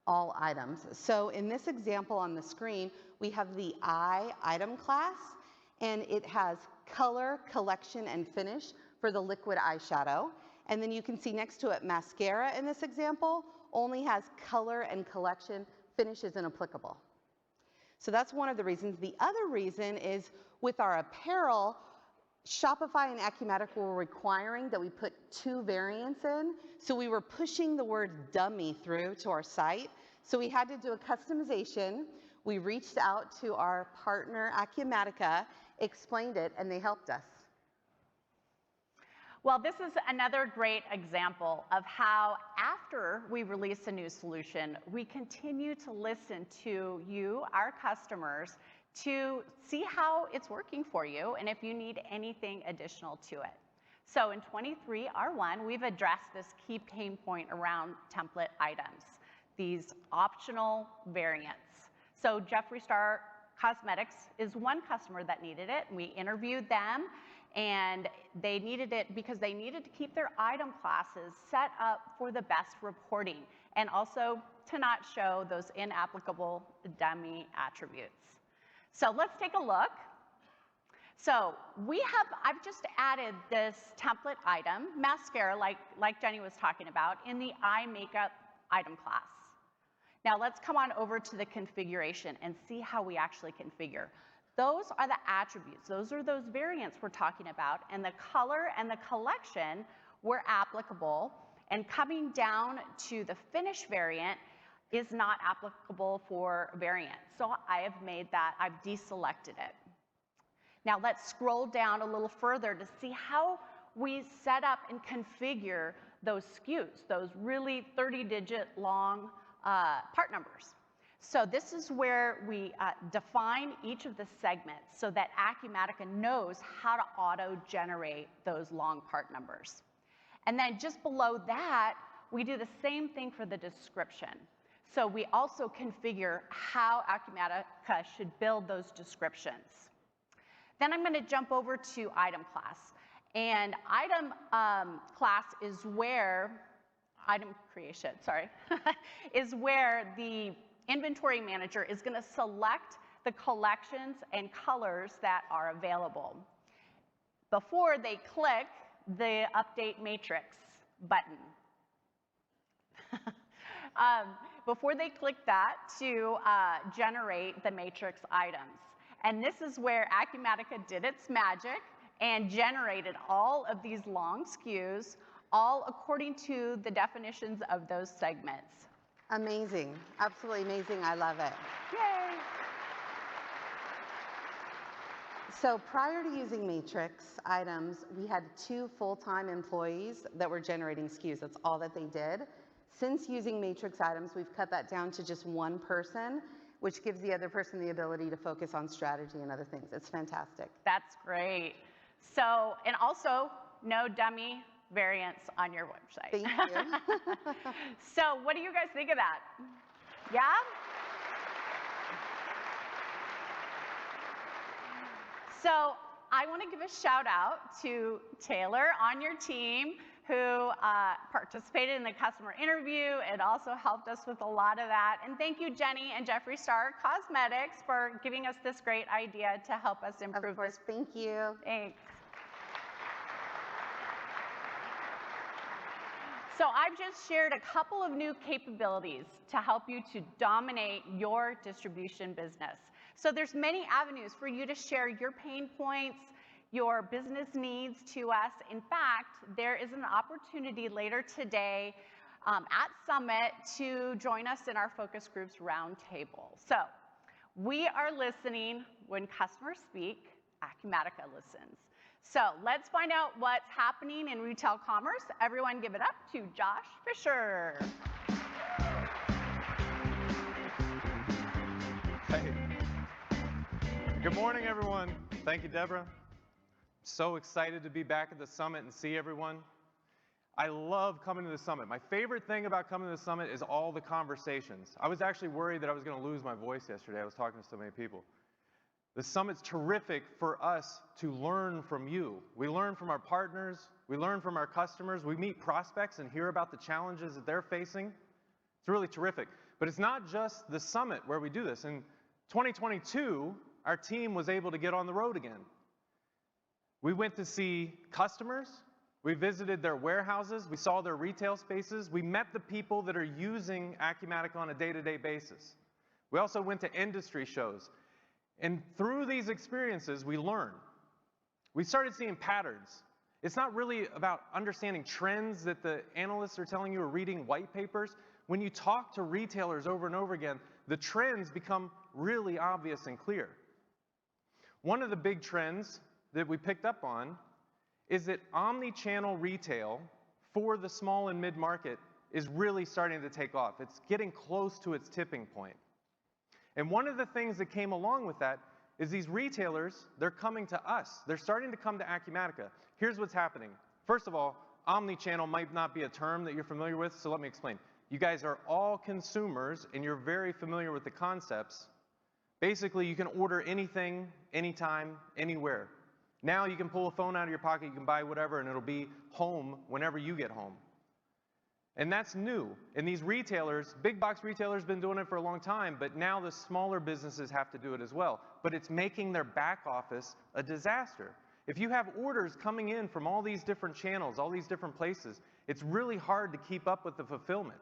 all items. So in this example on the screen, we have the I item class, and it has color, collection, and finish for the liquid eyeshadow. And then you can see next to it, mascara in this example only has color and collection, finish isn't applicable. So that's one of the reasons. The other reason is with our apparel, Shopify and Acumatica were requiring that we put 2 variants in. So we were pushing the word dummy through to our site. So we had to do a customization. We reached out to our partner Acumatica, explained it, and they helped us. Well, this is another great example of how after we release a new solution, we continue to listen to you, our customers, to see how it's working for you and if you need anything additional to it. So in 23R1, we've addressed this key pain point around template items. these optional variants. So Jeffree Star Cosmetics is one customer that needed it. We interviewed them, and they needed it because they needed to keep their item classes set up for the best reporting, and also to not show those inapplicable dummy attributes. So let's take a look. So I've just added this template item, mascara, like Jenny was talking about, in the eye makeup item class. Now let's come on over to the configuration and see how we actually configure. Those are the attributes. Those are those variants we're talking about, and the color and the collection were applicable, and coming down to the finish variant is not applicable for variant. So I have made that, I've deselected it. Now let's scroll down a little further to see how we set up and configure those SKUs, those really 30-digit long part numbers. So this is where we define each of the segments so that Acumatica knows how to auto-generate those long part numbers. And then just below that, we do the same thing for the description. So we also configure how Acumatica should build those descriptions. Then I'm going to jump over to item class. And item class is where, item creation, sorry, is where the inventory manager is going to select the collections and colors that are available before they click the update matrix button. Before they click that to generate the matrix items. And this is where Acumatica did its magic and generated all of these long SKUs, all according to the definitions of those segments. Amazing, absolutely amazing, I love it. Yay! So prior to using matrix items, we had 2 full-time employees that were generating SKUs. That's all that they did. Since using matrix items, we've cut that down to just 1 person, which gives the other person the ability to focus on strategy and other things. It's fantastic. That's great. So, and also, no dummy variants on your website. Thank you. So, what do you guys think of that? Yeah? So, I want to give a shout out to Taylor on your team, who participated in the customer interview and also helped us with a lot of that. And thank you, Jenny and Jeffree Star Cosmetics, for giving us this great idea to help us improve. Of course, thank you. Thanks. So I've just shared a couple of new capabilities to help you to dominate your distribution business. So there's many avenues for you to share your pain points, your business needs to us. In fact, there is an opportunity later today at Summit to join us in our focus groups roundtable. So we are listening when customers speak, Acumatica listens. So let's find out what's happening in retail commerce. Everyone give it up to Josh Fisher. Hey. Good morning, everyone. Thank you, Deborah. So excited to be back at the Summit and see everyone. I love coming to the Summit. My favorite thing about coming to the Summit is all the conversations. I was actually worried that I was going to lose my voice yesterday. I was talking to so many people. The Summit's terrific for us to learn from you. We learn from our partners. We learn from our customers. We meet prospects and hear about the challenges that they're facing. It's really terrific. But it's not just the Summit where we do this. In 2022, our team was able to get on the road again. We went to see customers, we visited their warehouses, we saw their retail spaces, we met the people that are using Acumatica on a day-to-day basis. We also went to industry shows. And through these experiences, we learned. We started seeing patterns. It's not really about understanding trends that the analysts are telling you or reading white papers. When you talk to retailers over and over again, the trends become really obvious and clear. One of the big trends that we picked up on is that omni-channel retail for the small and mid-market is really starting to take off. It's getting close to its tipping point. And one of the things that came along with that is these retailers, they're coming to us. They're starting to come to Acumatica. Here's what's happening. First of all, omni-channel might not be a term that you're familiar with, so let me explain. you guys are all consumers and you're very familiar with the concepts. Basically, you can order anything, anytime, anywhere. Now you can pull a phone out of your pocket, you can buy whatever, and it'll be home whenever you get home. And that's new. And these retailers, big box retailers, been doing it for a long time, but now the smaller businesses have to do it as well. But it's making their back office a disaster. If you have orders coming in from all these different channels, all these different places, it's really hard to keep up with the fulfillment.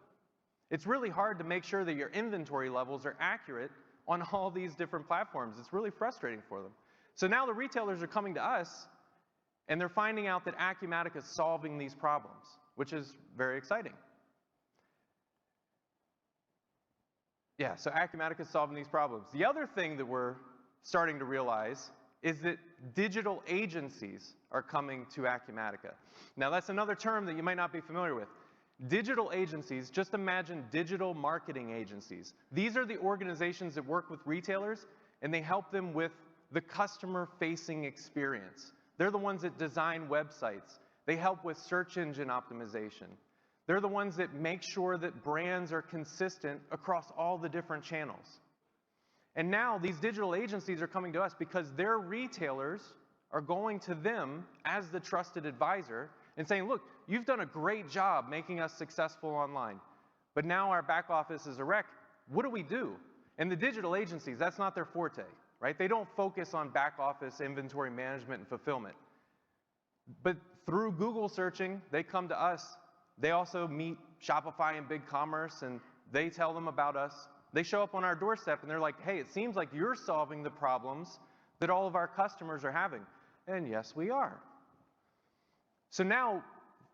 It's really hard to make sure that your inventory levels are accurate on all these different platforms. It's really frustrating for them. So now the retailers are coming to us, and they're finding out that Acumatica is solving these problems, which is very exciting. Yeah, so Acumatica is solving these problems. The other thing that we're starting to realize is that digital agencies are coming to Acumatica. Now that's another term that you might not be familiar with. Digital agencies, just imagine digital marketing agencies. These are the organizations that work with retailers, and they help them with the customer-facing experience. They're the ones that design websites. They help with search engine optimization. They're the ones that make sure that brands are consistent across all the different channels. And now these digital agencies are coming to us because their retailers are going to them as the trusted advisor and saying, look, you've done a great job making us successful online, but now our back office is a wreck. What do we do? And the digital agencies, that's not their forte, right? They don't focus on back office inventory management and fulfillment. But through Google searching, they come to us. They also meet Shopify and BigCommerce, and they tell them about us. They show up on our doorstep, and they're like, hey, it seems like you're solving the problems that all of our customers are having. And yes, we are. So now,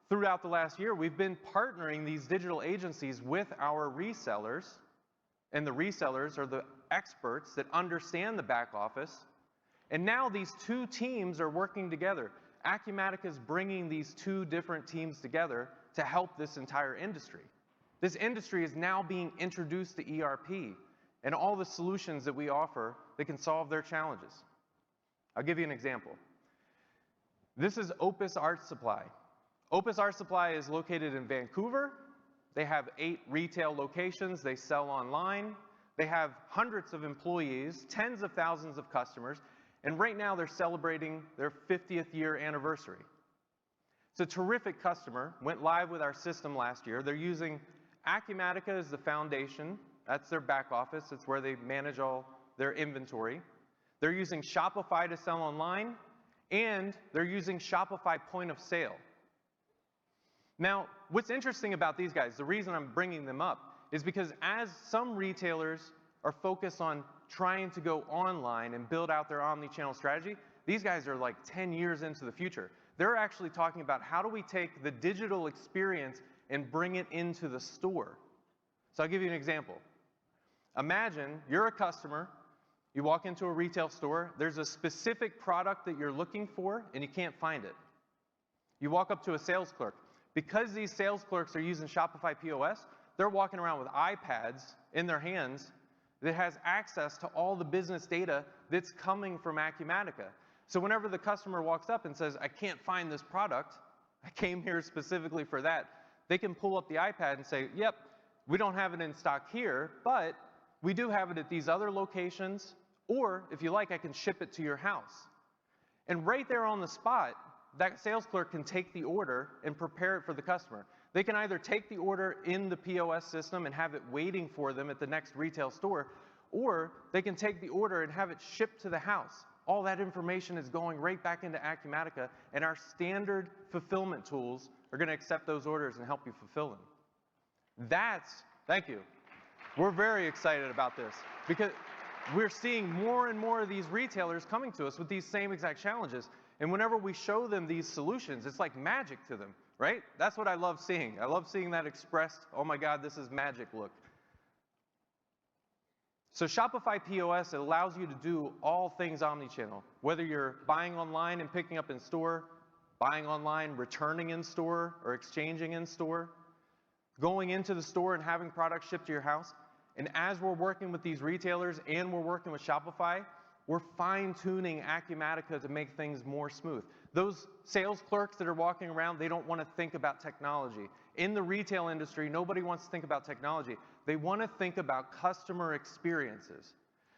throughout the last year, we've been partnering these digital agencies with our resellers, and the resellers are the experts that understand the back office. And now these two teams are working together. Acumatica is bringing these two different teams together to help this entire industry. This industry is now being introduced to ERP and all the solutions that we offer that can solve their challenges. I'll give you an example. This is Opus Art Supply. Opus Art Supply is located in Vancouver. They have 8 retail locations. They sell online. They have hundreds of employees, tens of thousands of customers, and right now they're celebrating their 50th year anniversary. It's a terrific customer, went live with our system last year. They're using Acumatica as the foundation. That's their back office. It's where they manage all their inventory. They're using Shopify to sell online, and they're using Shopify point of sale. Now, what's interesting about these guys, the reason I'm bringing them up, is because as some retailers are focused on trying to go online and build out their omni-channel strategy, these guys are like 10 years into the future. They're actually talking about how do we take the digital experience and bring it into the store. So I'll give you an example. Imagine you're a customer, you walk into a retail store, there's a specific product that you're looking for and you can't find it. You walk up to a sales clerk. Because these sales clerks are using Shopify POS, they're walking around with iPads in their hands that has access to all the business data that's coming from Acumatica. So whenever the customer walks up and says, I can't find this product, I came here specifically for that, they can pull up the iPad and say, yep, we don't have it in stock here, but we do have it at these other locations, or if you like, I can ship it to your house. And right there on the spot, that sales clerk can take the order and prepare it for the customer. They can either take the order in the POS system and have it waiting for them at the next retail store, or they can take the order and have it shipped to the house. All that information is going right back into Acumatica, and our standard fulfillment tools are going to accept those orders and help you fulfill them. Thank you. We're very excited about this because we're seeing more and more of these retailers coming to us with these same exact challenges. And whenever we show them these solutions, it's like magic to them, right? That's what I love seeing. I love seeing that expressed, oh my God, this is magic look. So Shopify POS, it allows you to do all things omnichannel. Whether you're buying online and picking up in store, buying online, returning in store, or exchanging in store, going into the store and having products shipped to your house. And as we're working with these retailers and we're working with Shopify, we're fine-tuning Acumatica to make things more smooth. Those sales clerks that are walking around, they don't want to think about technology. In the retail industry, nobody wants to think about technology. They want to think about customer experiences.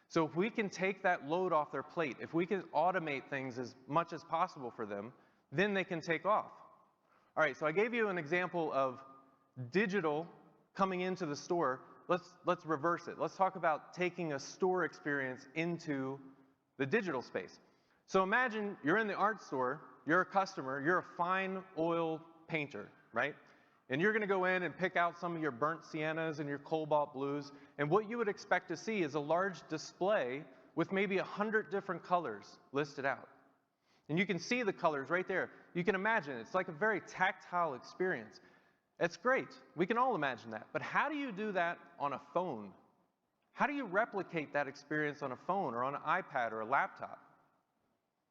So if we can take that load off their plate, if we can automate things as much as possible for them, then they can take off. All right, so I gave you an example of digital coming into the store. Let's reverse it. Let's talk about taking a store experience into the digital space. So imagine you're in the art store, you're a customer, you're a fine oil painter, right? And you're gonna go in and pick out some of your burnt siennas and your cobalt blues, and what you would expect to see is a large display with maybe 100 different colors listed out. And you can see the colors right there. You can imagine, it's like a very tactile experience. It's great, we can all imagine that, but how do you do that on a phone? How do you replicate that experience on a phone or on an iPad or a laptop?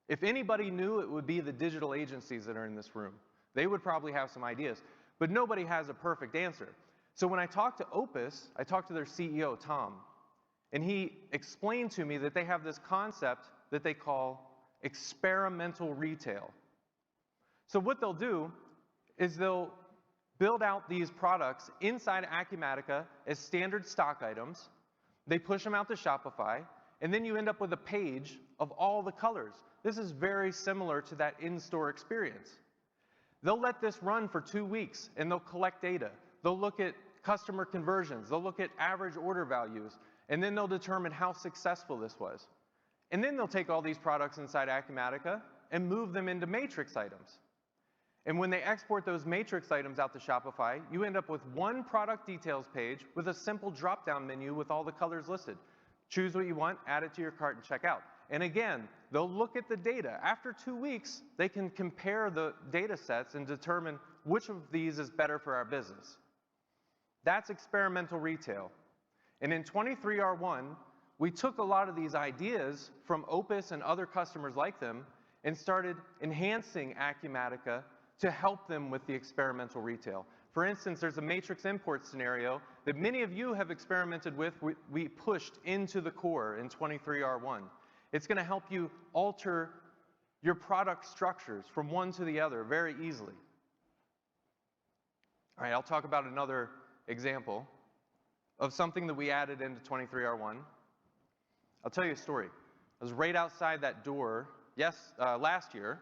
If anybody knew, it would be the digital agencies that are in this room. They would probably have some ideas, but nobody has a perfect answer. So when I talked to Opus, I talked to their CEO, Tom, and he explained to me that they have this concept that they call experimental retail. So what they'll do is they'll build out these products inside Acumatica as standard stock items. They push them out to Shopify, and then you end up with a page of all the colors. This is very similar to that in-store experience. They'll let this run for 2 weeks, and they'll collect data. They'll look at customer conversions. They'll look at average order values, and then they'll determine how successful this was. And then they'll take all these products inside Acumatica and move them into matrix items. And when they export those matrix items out to Shopify, you end up with one product details page with a simple drop-down menu with all the colors listed. Choose what you want, add it to your cart, and check out. And again, they'll look at the data. After 2 weeks, they can compare the data sets and determine which of these is better for our business. That's experimental retail. And in 23R1, we took a lot of these ideas from Opus and other customers like them and started enhancing Acumatica to help them with the experimental retail. For instance, there's a matrix import scenario that many of you have experimented with. We pushed into the core in 23R1. It's going to help you alter your product structures from one to the other very easily. All right, I'll talk about another example of something that we added into 23R1. I'll tell you a story. I was right outside that door, last year,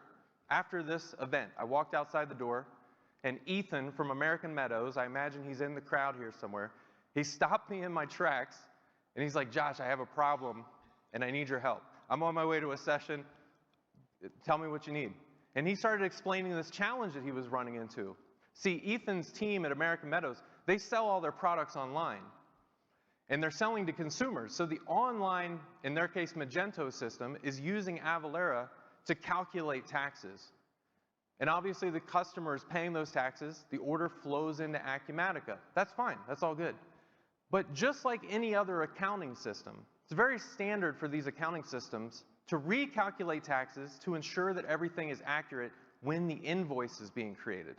after this event. I walked outside the door, and Ethan from American Meadows, I imagine he's in the crowd here somewhere, he stopped me in my tracks, and he's like, Josh, I have a problem, and I need your help. I'm on my way to a session. Tell me what you need. And he started explaining this challenge that he was running into. See, Ethan's team at American Meadows, they sell all their products online. And they're selling to consumers. So the online, in their case, Magento system, is using Avalara to calculate taxes. And obviously the customer is paying those taxes, the order flows into Acumatica. That's fine, that's all good. But just like any other accounting system, it's very standard for these accounting systems to recalculate taxes to ensure that everything is accurate when the invoice is being created.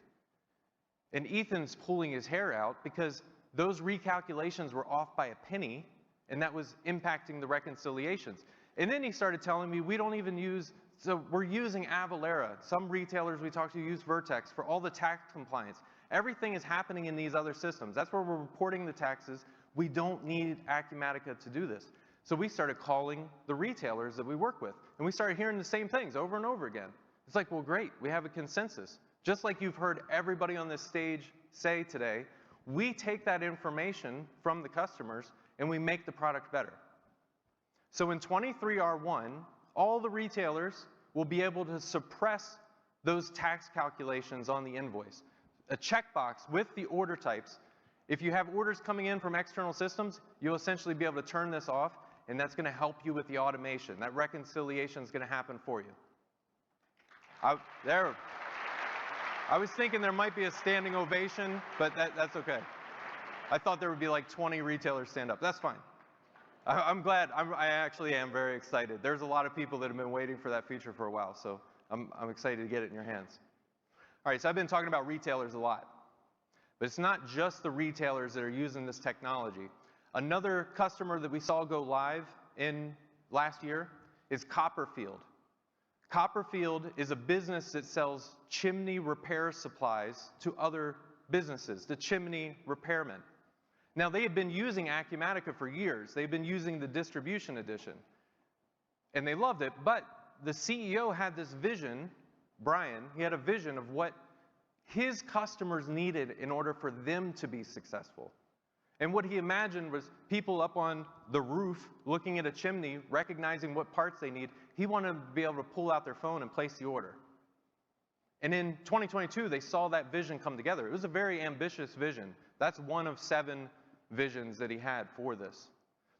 And Ethan's pulling his hair out because those recalculations were off by a penny, and that was impacting the reconciliations. And then he started telling me we don't even use, so we're using Avalara. Some retailers we talked to use Vertex for all the tax compliance. Everything is happening in these other systems. That's where we're reporting the taxes. We don't need Acumatica to do this. So we started calling the retailers that we work with, and we started hearing the same things over and over again. It's like, well, great, we have a consensus. Just like you've heard everybody on this stage say today, we take that information from the customers and we make the product better. So in 23R1, all the retailers will be able to suppress those tax calculations on the invoice. A checkbox with the order types. If you have orders coming in from external systems, you'll essentially be able to turn this off, and that's going to help you with the automation. That reconciliation is going to happen for you. I was thinking there might be a standing ovation, but that's okay. I thought there would be like 20 retailers stand up. That's fine. I'm glad. I actually am very excited. There's a lot of people that have been waiting for that feature for a while, so I'm excited to get it in your hands. All right, so I've been talking about retailers a lot. But it's not just the retailers that are using this technology. Another customer that we saw go live in last year is Copperfield. Copperfield is a business that sells chimney repair supplies to other businesses, the chimney repairmen. Now, they had been using Acumatica for years. They've been using the distribution edition, and they loved it, but the CEO had this vision, Brian, he had a vision of what his customers needed in order for them to be successful. And what he imagined was people up on the roof looking at a chimney, recognizing what parts they need. He wanted them to be able to pull out their phone and place the order. And in 2022, they saw that vision come together. It was a very ambitious vision. That's one of 7 visions that he had for this.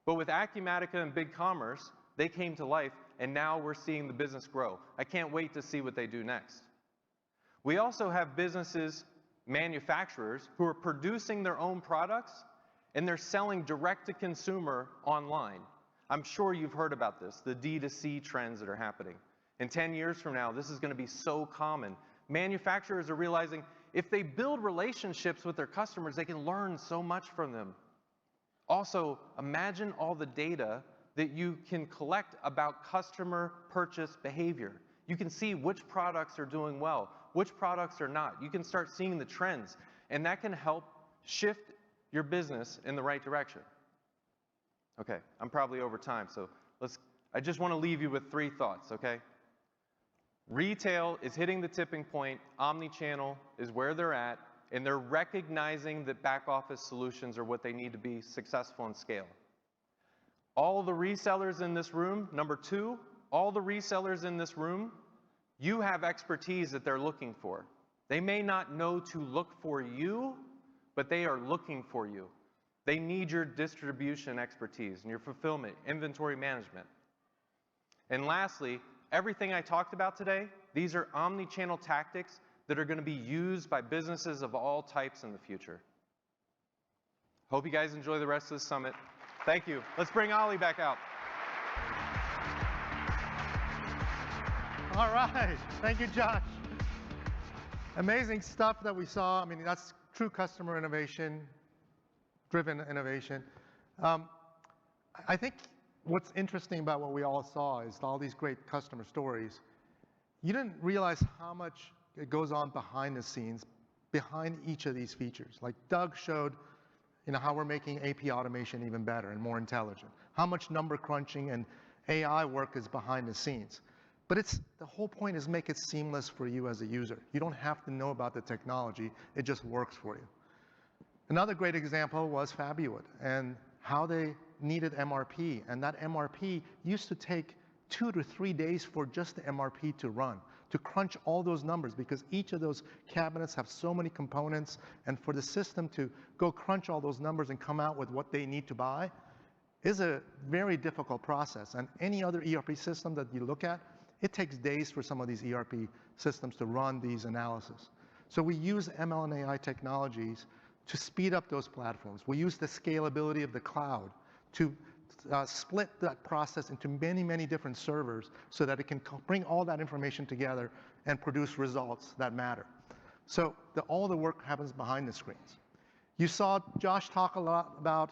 But with Acumatica and BigCommerce, they came to life, and now we're seeing the business grow. I can't wait to see what they do next. We also have businesses, manufacturers, who are producing their own products, and they're selling direct to consumer online. I'm sure you've heard about this, the D2C trends that are happening. In 10 years from now, this is going to be so common. Manufacturers are realizing if they build relationships with their customers, they can learn so much from them. Also, imagine all the data that you can collect about customer purchase behavior. You can see which products are doing well, which products are not. You can start seeing the trends, and that can help shift your business in the right direction. Okay, I'm probably over time, so I just want to leave you with 3 thoughts, okay? Retail is hitting the tipping point, omni-channel is where they're at, and they're recognizing that back office solutions are what they need to be successful and scale. All the resellers in this room, number 2, all the resellers in this room, you have expertise that they're looking for. They may not know to look for you, but they are looking for you. They need your distribution expertise and your fulfillment, inventory management. And lastly, everything I talked about today, these are omni-channel tactics that are going to be used by businesses of all types in the future. Hope you guys enjoy the rest of the summit. Thank you. Let's bring Ollie back out. All right. Thank you, Josh. Amazing stuff that we saw. I mean, that's true customer innovation, driven innovation. I think what's interesting about what we all saw is all these great customer stories. You didn't realize how much it goes on behind the scenes, behind each of these features. Like Doug showed, how we're making AP automation even better and more intelligent. How much number crunching and AI work is behind the scenes. But the whole point is make it seamless for you as a user. You don't have to know about the technology, it just works for you. Another great example was Fabuwood and how they needed MRP, and that MRP used to take 2 to 3 days for just the MRP to run, to crunch all those numbers, because each of those cabinets have so many components, and for the system to go crunch all those numbers and come out with what they need to buy is a very difficult process. And any other ERP system that you look at, it takes days for some of these ERP systems to run these analyses. So we use ML and AI technologies to speed up those platforms. We use the scalability of the cloud to split that process into many, many different servers so that it can bring all that information together and produce results that matter. So all the work happens behind the screens. You saw Josh talk a lot about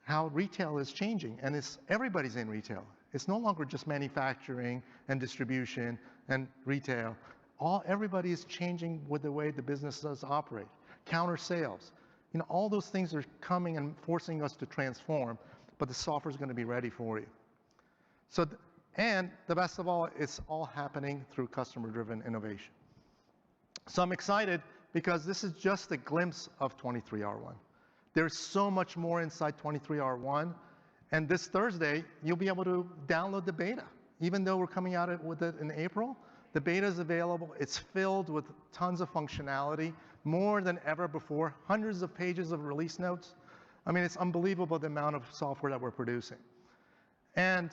how retail is changing, and everybody's in retail. It's no longer just manufacturing and distribution and retail. Everybody is changing with the way the businesses operate. Counter sales. All those things are coming and forcing us to transform, but the software is going to be ready for you. And the best of all, it's all happening through customer-driven innovation. So I'm excited because this is just a glimpse of 23R1. There's so much more inside 23R1. And this Thursday, you'll be able to download the beta. Even though we're coming out with it in April, the beta is available. It's filled with tons of functionality, more than ever before, hundreds of pages of release notes. I mean, it's unbelievable the amount of software that we're producing. And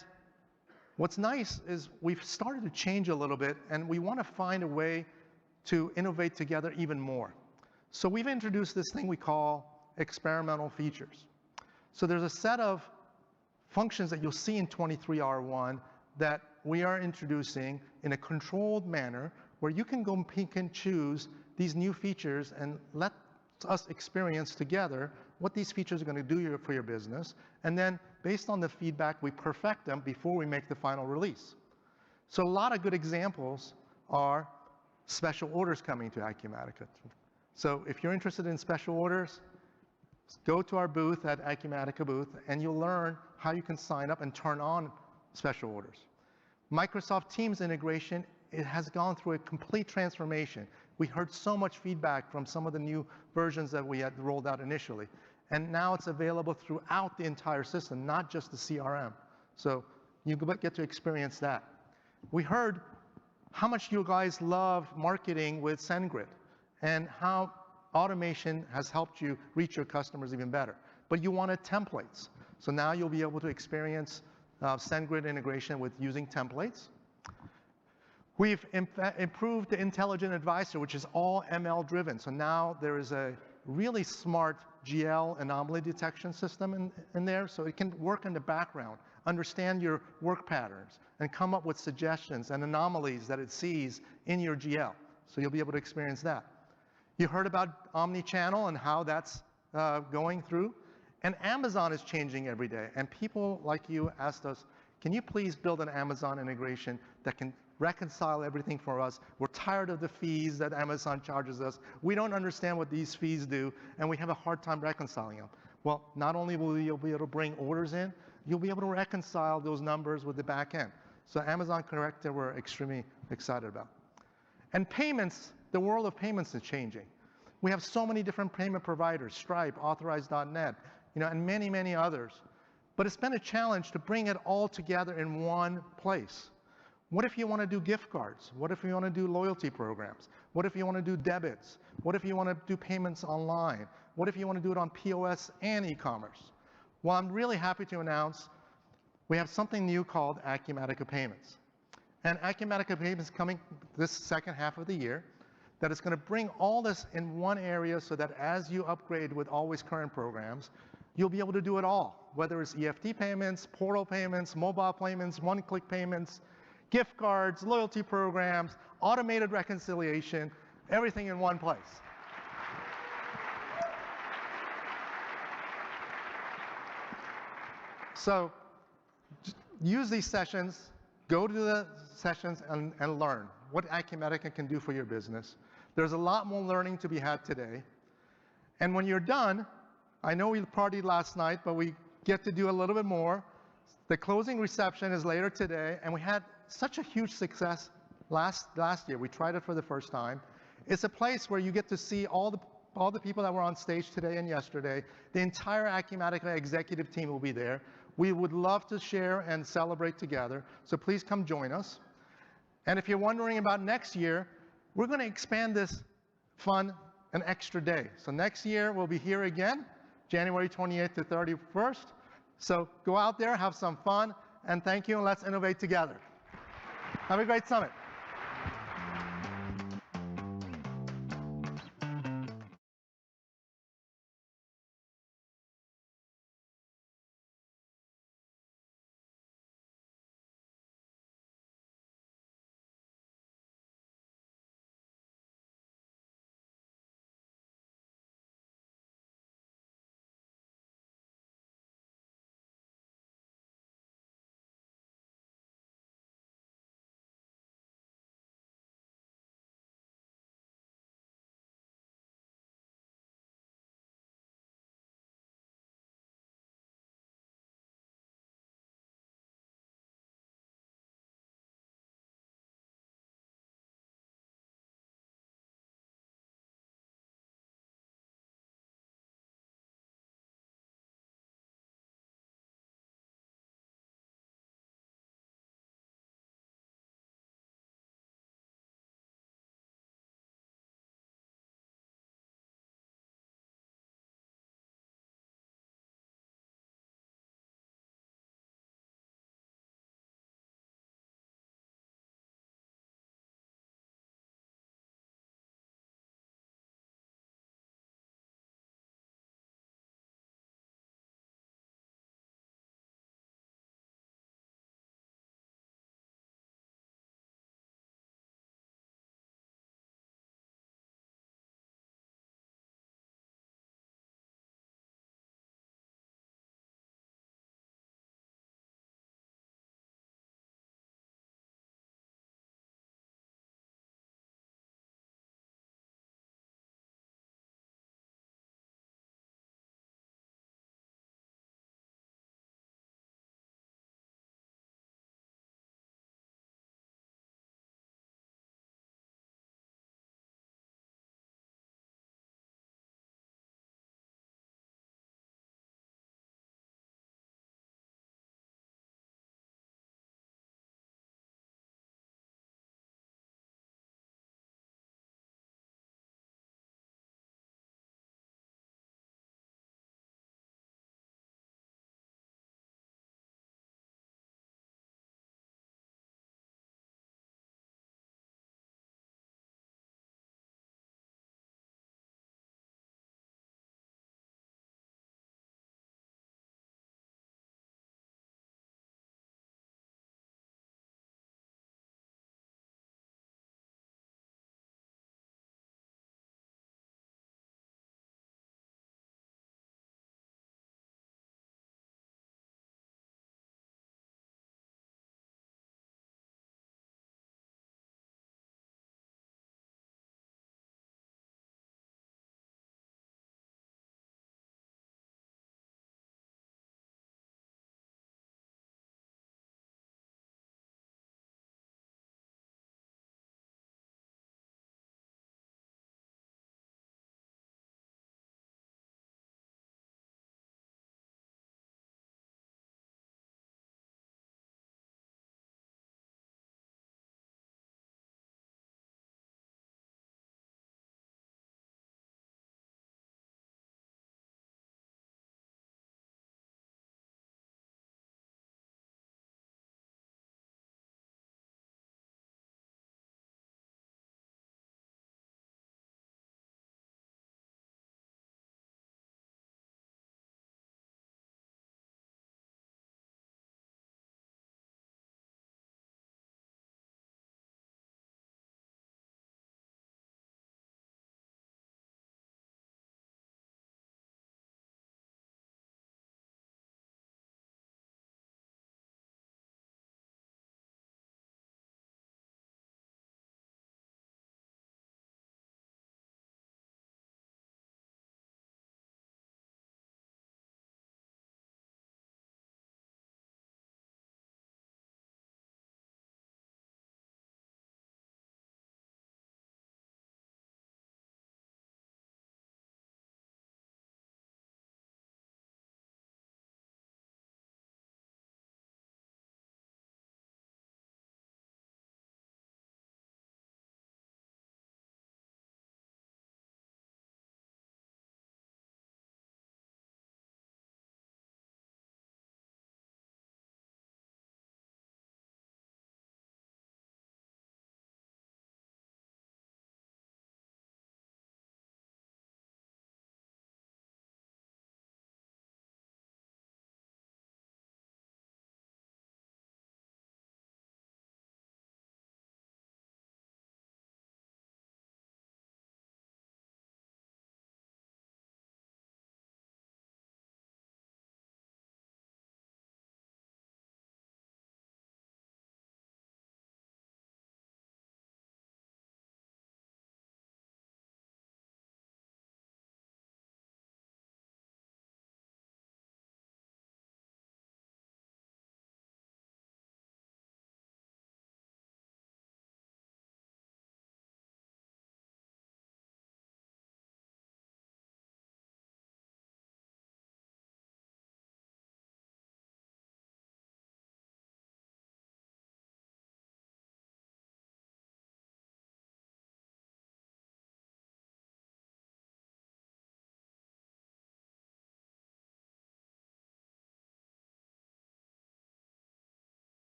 what's nice is we've started to change a little bit, and we want to find a way to innovate together even more. So we've introduced this thing we call experimental features. So there's a set of functions that you'll see in 23R1 that we are introducing in a controlled manner where you can go and pick and choose these new features and let us experience together what these features are going to do for your business. And then based on the feedback, we perfect them before we make the final release. So a lot of good examples are special orders coming to Acumatica. So if you're interested in special orders, go to our booth at Acumatica booth, and you'll learn how you can sign up and turn on special orders. Microsoft Teams integration, it has gone through a complete transformation. We heard so much feedback from some of the new versions that we had rolled out initially. And now it's available throughout the entire system, not just the CRM. So you get to experience that. We heard how much you guys love marketing with SendGrid and how automation has helped you reach your customers even better. But you wanted templates. So now you'll be able to experience SendGrid integration with using templates. We've improved the Intelligent Advisor, which is all ML driven. So now there is a really smart GL anomaly detection system in there, so it can work in the background, understand your work patterns, and come up with suggestions and anomalies that it sees in your GL. So you'll be able to experience that. You heard about omni-channel and how that's going through. And Amazon is changing every day. And people like you asked us, can you please build an Amazon integration that can reconcile everything for us? We're tired of the fees that Amazon charges us. We don't understand what these fees do, and we have a hard time reconciling them. Well, not only will you be able to bring orders in, you'll be able to reconcile those numbers with the back end. So Amazon Connector, we're extremely excited about. And payments, the world of payments is changing. We have so many different payment providers, Stripe, Authorize.net, and many, many others. But it's been a challenge to bring it all together in one place. What if you want to do gift cards? What if you want to do loyalty programs? What if you want to do debits? What if you want to do payments online? What if you want to do it on POS and e-commerce? Well, I'm really happy to announce we have something new called Acumatica Payments. And Acumatica Payments is coming this second half of the year, that is going to bring all this in one area so that as you upgrade with Always Current programs, you'll be able to do it all, whether it's EFT payments, portal payments, mobile payments, one-click payments, gift cards, loyalty programs, automated reconciliation, everything in one place. So use these sessions, go to the sessions and learn what Acumatica can do for your business. There's a lot more learning to be had today. And when you're done, I know we partied last night, but we get to do a little bit more. The closing reception is later today, and we had such a huge success last year. We tried it for the first time. It's a place where you get to see all the people that were on stage today and yesterday. The entire Acumatica executive team will be there. We would love to share and celebrate together, so please come join us. And if you're wondering about next year, we're going to expand this fun an extra day. So next year, we'll be here again, January 28th to 31st. So go out there, have some fun, and thank you, and let's innovate together. Have a great summit.